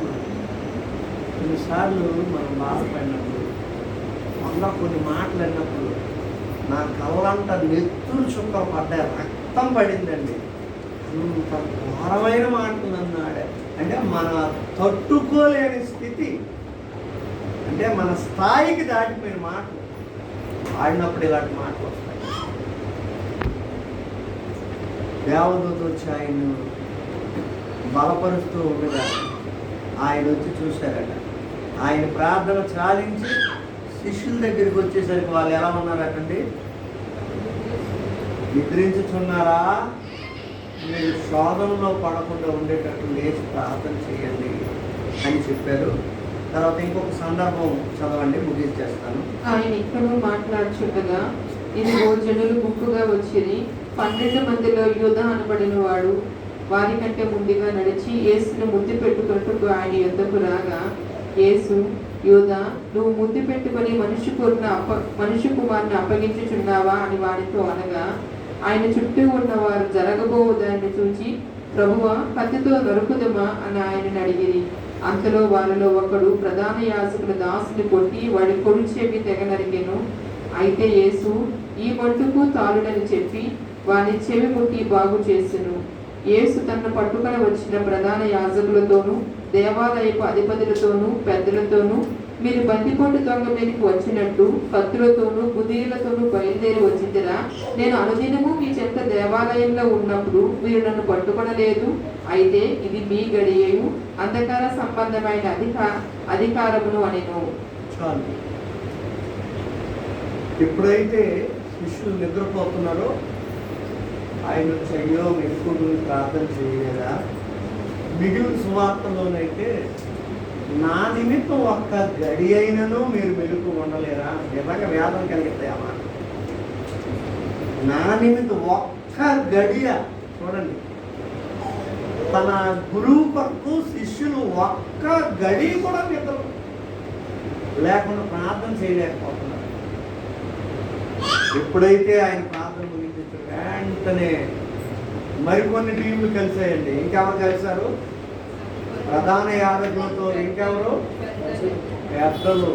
కొన్నిసార్లు మనం బాధపడినప్పుడు, మళ్ళా కొన్ని మాటలు అన్నప్పుడు నా కళ్ళంట నెత్తురు చుక్కలు పడ్డాయి, రక్తం పడిందండి. అంత ఘోరమైన మాటలు అన్నాడే. అంటే మన తట్టుకోలేని స్థితి, అంటే మన స్థాయికి దాటిపోయిన మాటలు ఆడినప్పుడు ఇలాంటి మాటలు వస్తాయి. దేవదూత వచ్చి ఆయన బలపరుస్తూ ఉండగా ఆయన వచ్చి చూశారట. ఆయన ప్రార్థన చాలించి శిష్యుల దగ్గరికి వచ్చేసరికి వాళ్ళు ఎలా ఉన్నారటండి? నిద్రించుచున్నారా? మీరు శోధనలో పడకుండా ఉండేటట్టు లేచి ప్రార్థన చేయండి అని చెప్పారు. తర్వాత ఇంకొక సందర్భం చదవండి, ముగించేస్తాను. ఆయన ఇక్కడ మాట్లాడుచుండగా ఇదిగో జనులు గుంపుగా వచ్చిరి. 12 మందిలో యూదా అనబడిన వాడు వారి కంటే ముందుగా నడిచి యేసును ముద్దు పెట్టుకున్నట్టు ఆయన యుద్ధకు రాగా, యేసు, యూదా, నువ్వు ముద్దు పెట్టుకుని మనుష్య కుమారుని అప్పగించుచున్నావా అని వాడితో అనగా, ఆయన చుట్టూ ఉన్నవారు జరగబోవు దాన్ని చూచి, ప్రభువా, కత్తితో నరుకుదమా అని ఆయనను అడిగిరి. అంతలో వారిలో ఒకడు ప్రధాన యాజకుల దాసుని కొట్టి వాడి కొడు చెవి తెగ నరికెను. అయితే యేసు ఈ మట్టుకు తాలుడని చెప్పి వాని చెవి ముట్టి బాగు చేసెను. యేసు తనను పట్టుకొని వచ్చిన ప్రధాన యాజకులతోనూ దేవాలయపు అధిపతులతోనూ పెద్దలతోనూ, మీరు బందిపోటు దొంగ మీదకి వచ్చినట్టు కత్తులతోనూ బుద్ధిలతోనూ బయలుదేరి వచ్చిందిరా? నేను అనుదినము మీ చెంత దేవాలయంలో ఉన్నప్పుడు మీరు నన్ను పట్టుకొనలేదు. అయితే ఇది మీ గడియయు అంధకార సంబంధమైన అధికారమును అనెను. చాలు. ఎప్పుడైతే శిష్యులు నిద్రపోతున్నారో ఆయన వచ్చి, అయ్యో మెలుకుని ప్రార్థన చేయలేదా? మిగిలిన సువార్తలోనైతే నా నిమిత్తం ఒక్క గడి అయినను మీరు మెలుకు ఉండలేరా? నిజంగా వేదన కలిగిస్తాయి అన్నమాట. నా నిమిత్తం ఒక్క గడియ. చూడండి, తన గురువు కొరకు శిష్యులు ఒక్క గడి కూడా నిద్ర లేకుండా ప్రార్థన చేయలేకపోతున్నారు. ఎప్పుడైతే ఆయన ప్రార్థన ముగించారు, వెంటనే మరికొన్ని టీంలు కలిసాయండి. ఇంకెవరు కలిశారు? ప్రధాన యాజకులతో ఇంకెవరు? పెద్దలు.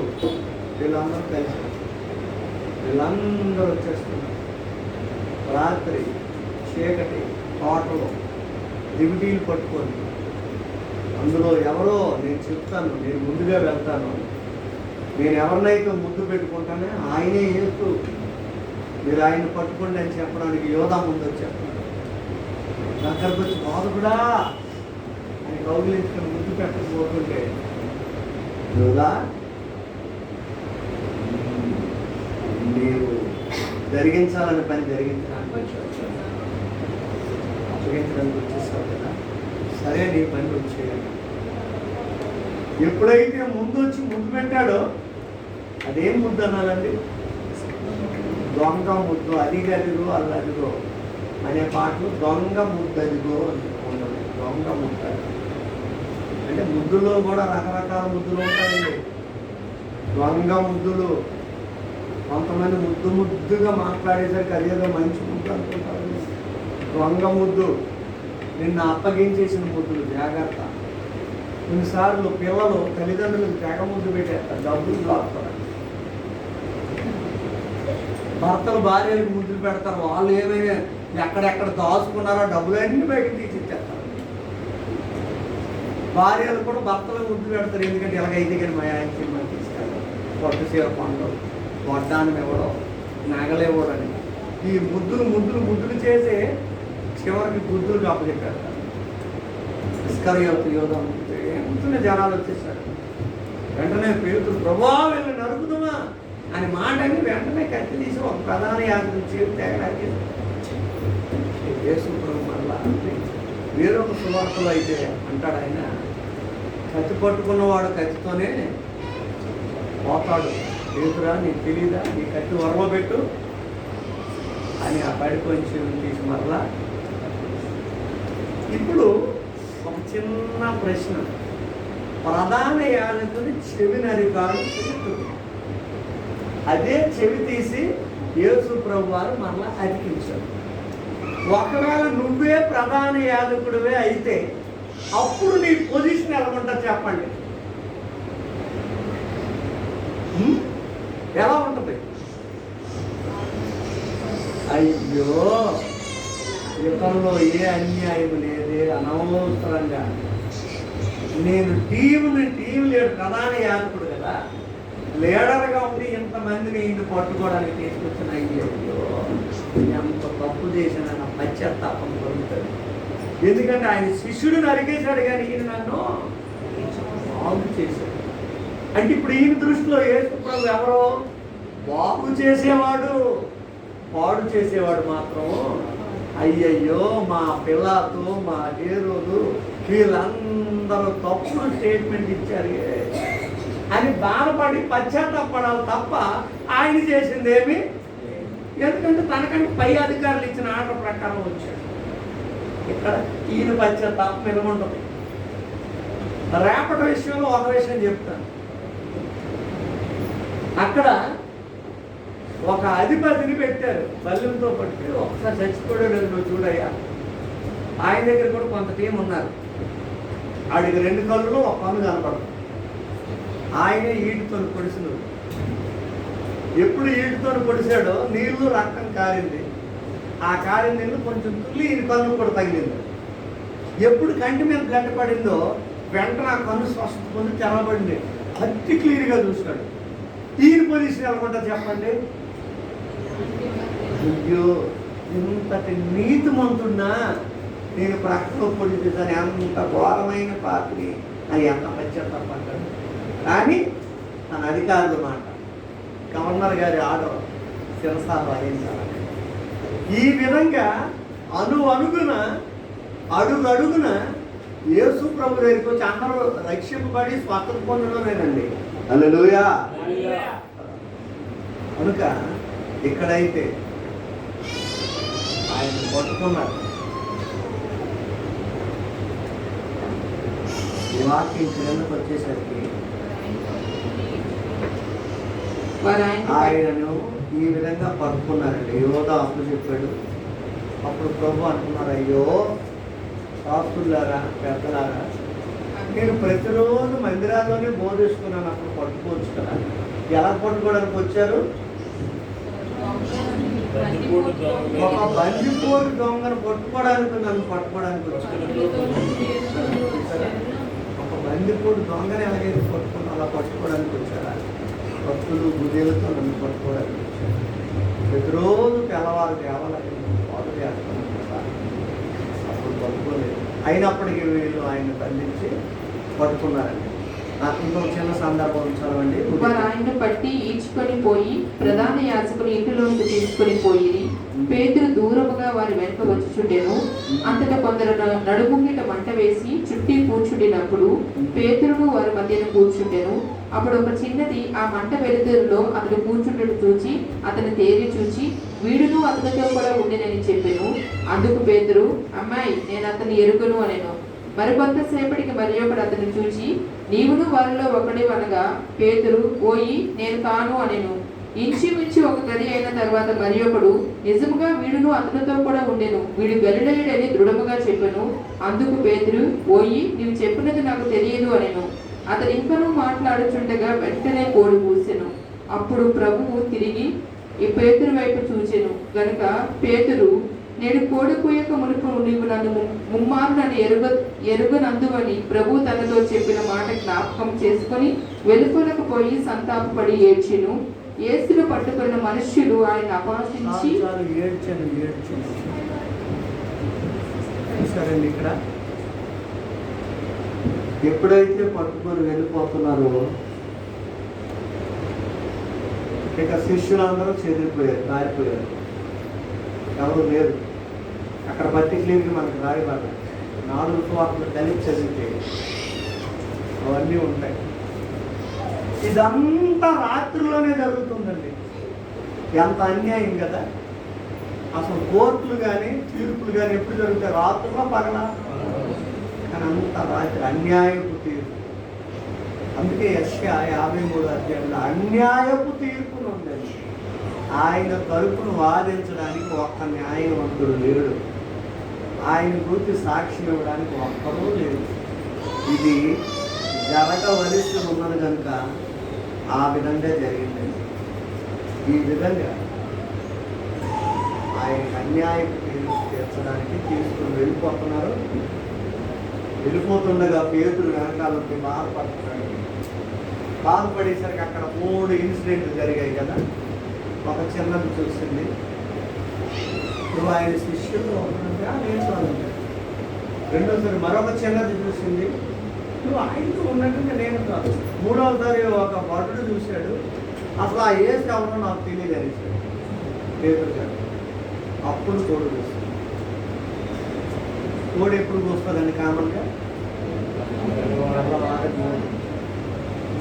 వీళ్ళందరూ కలిసారు. వీళ్ళందరూ వచ్చేస్తున్నారు. రాత్రి చీకటి తోటలో దివిటీలు పట్టుకొని, అందులో ఎవరో నేను చెప్తాను, నేను ముందుగా వెళ్తాను, నేను ఎవరినైతే ముద్దు పెట్టుకుంటానే ఆయనే యేసు. మీరు ఆయన పట్టుకోండి అని చెప్పడానికి యోధా ముందు వచ్చారు. దగ్గరకు వచ్చి బాధకుడా అని కౌగిలించుకొని ముందు పెట్టకపోతుంటే యోధా నీవు జరిగించాలని పని జరిగించడానికి అప్పగించడానికి వచ్చేసావు కదా, సరే నీ పని వచ్చేయాలి. ఎప్పుడైతే ముందు వచ్చి ముద్దు పెట్టాడో అదేం ముద్దు అన్నారండి? దొంగ ముద్దు, అదిగదిగో అల్లదిగో అనే పాటలు దొంగ ముద్దు అదిగో అని ఉండదు. దొంగ ముద్ద అంటే ముద్దులో కూడా రకరకాల ముద్దులు ఉంటాయండి. దొంగ ముద్దులు, కొంతమంది ముద్దు ముద్దుగా మాట్లాడేసరికి అదేదో మంచి ముద్దు అనుకుంటారు. దొంగ ముద్దు, నిన్ను అప్పగించేసిన ముద్దులు, జాగ్రత్త. కొన్నిసార్లు పిల్లలు తల్లిదండ్రులకు తెగ ముద్దు పెట్టేస్తారు, డబ్బులు లాక్తారు. భర్తలు భార్యలకు ముద్దులు పెడతారు, వాళ్ళు ఏమైనా ఎక్కడెక్కడ దాచుకున్నారో డబ్బులన్నీ బయటకు తీసిచ్చేస్తారు. భార్యలు కూడా భర్తలకు ముద్దులు పెడతారు, ఎందుకంటే ఎలాగైతే కానీ మా ఆయన సినిమా తీసుకెళ్ళాలి, పట్టు చీర పండు, వడ్డానం ఇవ్వడం, నగలు ఇవ్వడని ఈ ముద్దులు చేసి చివరికి బుద్ధులు అప్పచెప్పారు. ఇస్కరియోతు యోధ ఏముంటున్న జనాలు వచ్చేసారు. వెంటనే పేతురు ప్రభువా వీళ్ళు నరుకుదామా అని మాట అని వెంటనే కత్తి తీసి ఒక ప్రధాన యాత్ర చేతి తేగడానికి యేసు ప్రభు మళ్ళా వేరొక సువార్తలు అయితే అంటాడు ఆయన, కత్తి పట్టుకున్నవాడు కత్తితోనే పోతాడు. పేతురా నీకు తెలీదా, నీ కత్తి వరలో పెట్టు అని ఆ బడి కొంచెం తీసి మరలా. ఇప్పుడు ఒక చిన్న ప్రశ్న, ప్రధాన యాజకుని చెవి నరికాడు పేతురు. అదే చెవి తీసి యేసు ప్రభు వారు మరలా అతికించారు. ఒకవేళ నువ్వే ప్రధాన యాజకుడివే అయితే అప్పుడు నీ పొజిషన్ ఎలా ఉంటుంది చెప్పండి? ఎలా ఉంటుంది? అయ్యో ఇతరులో ఏ అన్యాయం లేదే, అనవసరంగా నేను టీం లీడర్, ప్రధాన యాజకుడు కదా, లీడర్గా ఉండి ఇంతమందిని ఇంటి పట్టుకోవడానికి తీసుకొచ్చిన అయ్యో ఎంత తప్పు చేసిన నా పశ్చాత్తాపం కలుగుతుంది. ఎందుకంటే ఆయన శిష్యుడు నరికేశాడు కానీ ఈయన నన్ను బాగు చేశాడు. అంటే ఇప్పుడు ఈయన దృష్టిలో యేసు ప్రభు ఎవరో బాగు చేసేవాడు, పాడు చేసేవాడు మాత్రం అయ్యయ్యో మా పిల్లాతో మా హీరోలు వీళ్ళందరూ తప్పుడు స్టేట్మెంట్ ఇచ్చారు అని బాధపడి పశ్చాత్తాపడాలి తప్ప ఆయన చేసింది ఏమి. ఎందుకంటే తనకంటే పై అధికారులు ఇచ్చిన ఆర్డర్ ప్రకారం వచ్చాడు. ఇక్కడ ఈయన పశ్చాత్తాపం ఎలాగుంటుంది. రేపటి విషయంలో ఒక విషయం చెప్తాను. అక్కడ ఒక అధిపతిని పెట్టారు బల్లెంతో పట్టి, ఒకసారి చచ్చిపోయాడు నువ్వు చూడయ్యా. ఆయన దగ్గర కూడా కొంత టీం ఉన్నారు. ఆడికి 2 కళ్ళు ఒక కన్ను కనపడదు. ఆయనే ఈటుతో పొడిసినాడు. ఎప్పుడు ఈటుతో పొడిచాడో నీళ్లు రక్తం కారింది. ఆ కారిన నీళ్ళు కొంచెం తుల్లి ఈయన కన్ను కూడా తగిలింది. ఎప్పుడు కంటి మీద గడ్డ పడిందో వెంటనే ఆ కన్ను స్వస్థ పొంది తెరవబడింది. అతి క్లియర్గా చూశాడు. ఈయన పొజిషన్ ఎలా చెప్పండి? అయ్యో ఇంతటి నీతిమంతున్నా నేను ప్రక్కలో పొడిచేసాను, అంత ఘోరమైన పార్టీని అని ఎంత పశ్చాత్తాపడ్డాడు. కానీ తన అధికారుల మాట, గవర్నర్ గారి ఆర్డర్ శిరసాలు వహించాలని ఈ విధంగా అడుగడుగున యేసు ప్రభు దగ్గరికి వచ్చి అందరూ రక్షింపబడి స్వతంత్ర పొందడమేనండి. హల్లెలూయా. కనుక ఇక్కడైతే ఆయన పట్టుకున్నారు. ఈ వాక్యం క్రిందకు వచ్చేసరికి ఆయనను ఈ విధంగా పట్టుకున్నారండి. యోధా అప్పుడు చెప్పాడు. అప్పుడు ప్రభు అంటున్నారు, అయ్యో శాస్త్రులారా, పెద్దలారా, నేను ప్రతిరోజు మందిరాల్లోనే బోధిస్తున్నాను, అప్పుడు పట్టుకోవచ్చు కదా. ఎలా పట్టుకోవడానికి వచ్చారు? ఒక బందిపోటు దొంగను పట్టుకోవడానికి, నన్ను పట్టుకోవడానికి వచ్చారు. ఒక బందిపోటు దొంగని ఎలాగైతే పట్టుకున్నా అలా పట్టుకోవడానికి వచ్చారా? భక్తులు గుదేలతో నన్ను పట్టుకోవడానికి వచ్చాడు. ప్రతిరోజు తెల్లవారు దేవాలయం పాలు చేస్తున్నాడు కదా, అప్పుడు పడుకోలేదు. అయినప్పటికీ వీళ్ళు ఆయన బంధించి పట్టుకున్నారండి. నాకు ఇంకొక చిన్న సందర్భం చదవండి. వారు ఆయన్ను పట్టి ఈడ్చుకొని పోయి ప్రధాన యాజకుని ఇంటిలోకి తీసుకొని పోయి పేతురు దూరముగా వారి వెనుక వచ్చుచుండెను. అంతటా కొందరు నడుముంగిట మంట వేసి చుట్టి కూర్చుండినప్పుడు పేతురును వారి మధ్యన కూర్చుండెను. అప్పుడు ఒక చిన్నది ఆ మంట వెలుతురులో అతడు కూర్చుండెను చూచి అతను తేరి చూచి వీడును అతనితో కూడా ఉండేనని చెప్పెను. అందుకు పేతురు, అమ్మాయి, నేను అతన్ని ఎరుగను అనెను. మరికొంతసేపటికి మరి ఒకడు అతను చూచి నీవును వారిలో ఒకడే అనగా పేతురు, పోయి నేను కాను అనెను. ఇంచుమించు ఒక గడి అయిన తర్వాత మరి ఒకడు, నిజముగా వీడును అతనితో కూడా ఉండెను, వీడు గలిలయుడని దృఢముగా చెప్పెను. అందుకు పేతురు, పోయి నీవు చెప్పినది నాకు తెలియదు అనెను. అతను ఇంకనూ మాట్లాడుచుండగా వెంటనే కోడి కూసెను. అప్పుడు ప్రభువు తిరిగి ఈ పేతురు వైపు చూచెను గనుక పేతురు, నేడు కోడి కూయక మునుపు నీవు నన్ను ముమ్మారు నన్ను ఎరుగనందువని ప్రభు తనతో చెప్పిన మాట జ్ఞాపకం చేసుకుని వెలుపలకు పోయి సంతాపపడి ఏడ్చెను. యేసును పట్టుకున్న మనుష్యులు ఆయన అపహసించి సరేండి, ఇక్కడ ఎప్పుడైతే పట్టుకొని వెళ్ళిపోతున్నారో ఇక శిష్యులందరూ చెదిరిపోయారు, దారిపోయారు, ఎవరు లేరు. అక్కడ పర్టికులర్గా మనకు రాయబారు 4 సువార్తలు కలిపి చదివితే అవన్నీ ఉంటాయి. ఇదంతా రాత్రిలోనే జరుగుతుందండి. ఎంత అన్యాయం కదా. అసలు కోర్టులు కానీ తీర్పులు కానీ ఎప్పుడు జరుగుతాయి? రాత్రుల్లో పగల. కానీ అంత రాత్రి అన్యాయపు తీర్పు. అందుకే యెషయా 53 అధ్యాయంలో అన్యాయపు తీర్పును ఉందండి. ఆయన తరపును వాదించడానికి ఒక్క న్యాయవంతుడు లేడు. ఆయన గురించి సాక్ష్యం ఇవ్వడానికి ఒక్కరూ లేదు. ఇది జరగవలసి ఉన్నది కనుక ఆ విధంగా జరిగిందండి. ఈ విధంగా ఆయన అన్యాయపు తీర్పు తీర్చడానికి తీసుకుని వెళ్ళిపోతున్నారు. వెళ్ళిపోతుండగా పేతురు వెనకాలకి బాధపడుతున్నాడు. బాధపడేసరికి అక్కడ 3 ఇన్సిడెంట్లు జరిగాయి కదా. ఒక చిన్నది చూసింది, నువ్వు ఆయన శిష్యులు నేను చదువుతాను. రెండోసారి మరొక చిన్నది చూసింది, నువ్వు ఆయనతో ఉన్నట్టుగా నేను కాదు. మూడవసారి ఒక భటుడు చూశాడు, అసలు ఆ ఏసు ఎవరో నాకు తెలియదు అనేసాడు పేతురు గారు. అప్పుడు కోడి చూస్తుంది. కోడి ఎప్పుడు వస్తుందండి కామన్గా?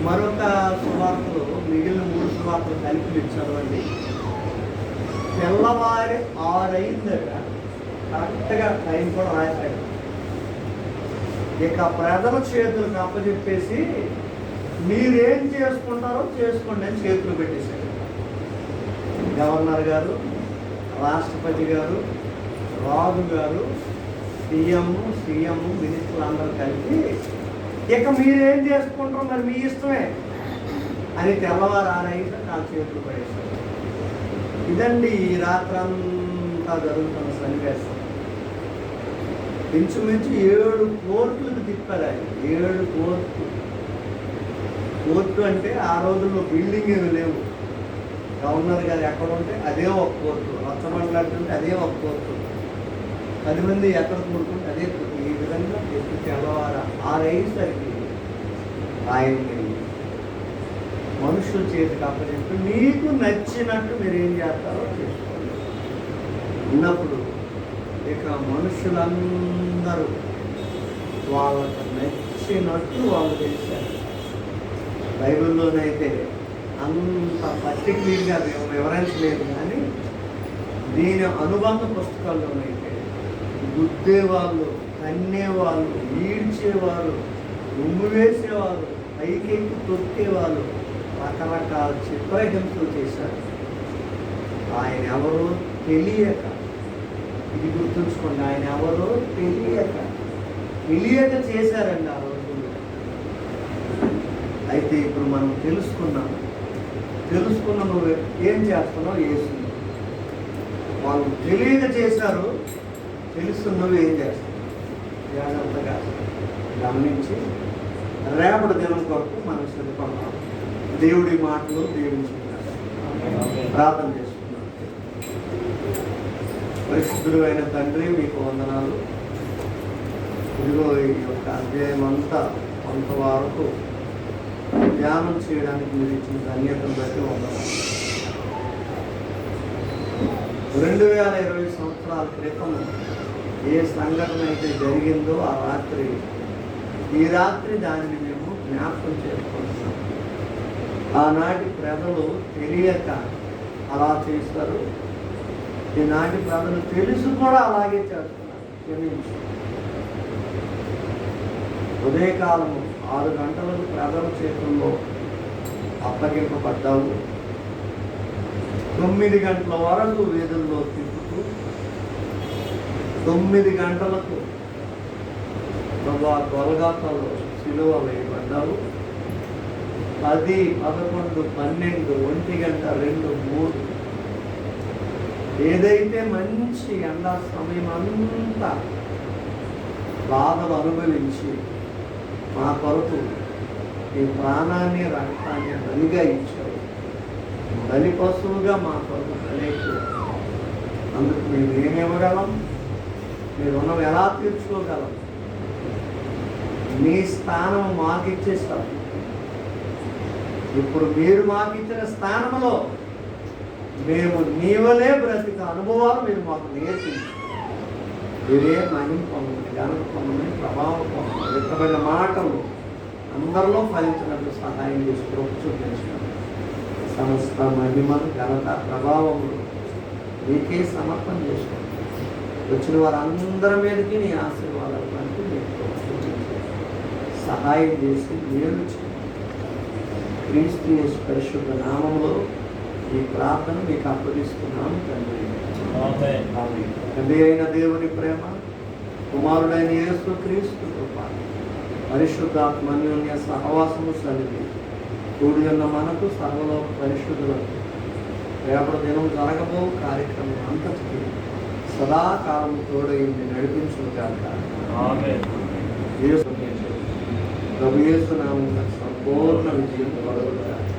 మరొక సువార్తలు, మిగిలిన 3 సువార్తలు కలిపి చదవండి. తెల్లవారి 6 అయిందట, కరెక్ట్గా టైం కూడా రాశాడు. ఇక ప్రజల చేతులకు అప్పచెప్పేసి మీరేం చేసుకుంటారో చేసుకోండి అని చేతులు పెట్టేశాడు. గవర్నర్ గారు, రాష్ట్రపతి గారు, రాజు గారు, సీఎం మినిస్టర్లు అందరూ కలిపి ఇక మీరేం చేసుకుంటారో మరి మీ ఇష్టమే అని తెల్లవారు 6 అయిందా నాకు చేతులు పడేశారు. ఇదండి ఈ రాత్రంతా జరుగుతున్న సన్నివేశం. ఇంచుమించు 7 కోర్టులకు తిప్పారు ఆయన. 7 కోర్టు అంటే ఆ రోజుల్లో బిల్డింగ్ ఏమి లేవు. గవర్నర్ గారు ఎక్కడ ఉంటే అదే ఒక కోర్టు, రచ్చబండ్లాంటుంటే అదే ఒక కోర్టు, 10 మంది ఎక్కడ కూడుకుంటే అదే కోర్టు. ఈ విధంగా ఎప్పుడు తెల్లవారు 6 అయ్యేసరికి ఆయన్ని మనుషుల చేతికి అప్పచెప్పి మీకు నచ్చినట్టు మీరు ఏం చేస్తారో చేసుకోండి ఉన్నప్పుడు ఇక మనుషులందరూ వాళ్ళకు నచ్చినట్టు వాళ్ళు చేశారు. బైబిల్లోనైతే అంత పర్టికులర్గా వివరించలేదు, కానీ దీని అనుబంధ పుస్తకాల్లోనైతే గుద్దేవాళ్ళు, తన్నేవాళ్ళు, ఈడ్చేవాళ్ళు, ఉమ్ము వేసేవాళ్ళు, పైకెక్కి తొక్కేవాళ్ళు, రకరకాల చిత్రహింసలు చేశారు. ఆయన ఎవరో తెలియక, ఇది గుర్తుంచుకోండి, ఆయన ఎవరో తెలియక చేశారండి ఆ రోజుల్లో. అయితే ఇప్పుడు మనం తెలుసుకున్న నువ్వు ఏం చేస్తున్నావు చేస్తున్నావు. వాళ్ళు తెలియక చేశారు, తెలుస్తున్నవి ఏం చేస్తావు జాగ్రత్తగా గమనించి రేపటి దినం కొరకు మనం సిద్ధపడతాం. దేవుడి మాటలు దేవుని చెప్పారు. ప్రార్థన చేసుకున్నాను. పరిశుద్ధుడు అయిన తండ్రి, మీకు వందనాలు. ఇదిగో ఈ యొక్క అధ్యాయం అంతా కొంతవరకు ధ్యానం చేయడానికి మీరు ఇచ్చిన ధన్యతను బట్టి వందనాలు. 2020 సంవత్సరాల క్రితం ఏ సంఘటన అయితే జరిగిందో ఆ రాత్రి, ఈ రాత్రి దానిని మేము జ్ఞాపకం చేసుకుంటున్నాం. ఆనాటి ప్రజలు తెలియక అలా చేస్తారు, ఈనాటి ప్రజలు తెలుసు కూడా అలాగే చేస్తున్నారు. క్షమించు. ఉదయకాలము 6 గంటలకు ప్రజల చేతుల్లో అప్పగింపబడ్డావు. 9 గంటల వరకు వీధుల్లో తిప్పుతూ 9 గంటలకు ప్రభా గొల్గొతాలో సిలువ వేయబడ్డావు. 10, 11, 12, 1 గంట, 2, 3 ఏదైతే మంచి ఎండ సమయం అంతా బాధలు అనుభవించి మా కొరకు ఈ ప్రాణాన్ని రక్తాన్ని బలిగా ఇచ్చారు. బలి పశువుగా మా కొరకు బలైతే అందుకు మేము ఏమివ్వగలం? మీ రుణం ఎలా తీర్చుకోగలం? మీ స్థానం మాకు ఇచ్చేస్తాం. ఇప్పుడు మీరు మాకు ఇచ్చిన స్థానంలో మేము నీవలే బ్రతిక అనుభవాలు మీరు మాకు నేర్పించారు. మీరే మహిమ పొందండి, ఘనత పొందండి, ప్రభావం పొందండి. వ్యక్తమైన మాటలు అందరిలో ఫలించినట్లు సహాయం చేసి చూపించండి. సమస్త మహిమను, ఘనత, ప్రభావములు మీకే సమర్పణ చేసుకోండి. వచ్చిన వారందరి మీదకి నీ ఆశీర్వాదాలు అంటూ మీకు సహాయం చేసి మేలు చేయండి. క్రీస్తు యేసు పరిశుద్ధ నామములో ఈ ప్రార్థన మీకు అప్పగిస్తున్నాను తండ్రి. తండ్రి అయిన దేవుని ప్రేమ, కుమారుడైన యేసు క్రీస్తు కృప, పరిశుద్ధాత్మ అన్యోన్య సహవాసము సన్నిధి కూడి ఉన్న మనకు సర్వలో పరిశుద్ధులకు రేపటి దినం జరగబో కార్యక్రమం అంతటికి సదాకాలం తోడైంది నడిపించును కాక. ప్రభు యేసు నామమున సంపూర్ణ విజయం కలుగును గాక.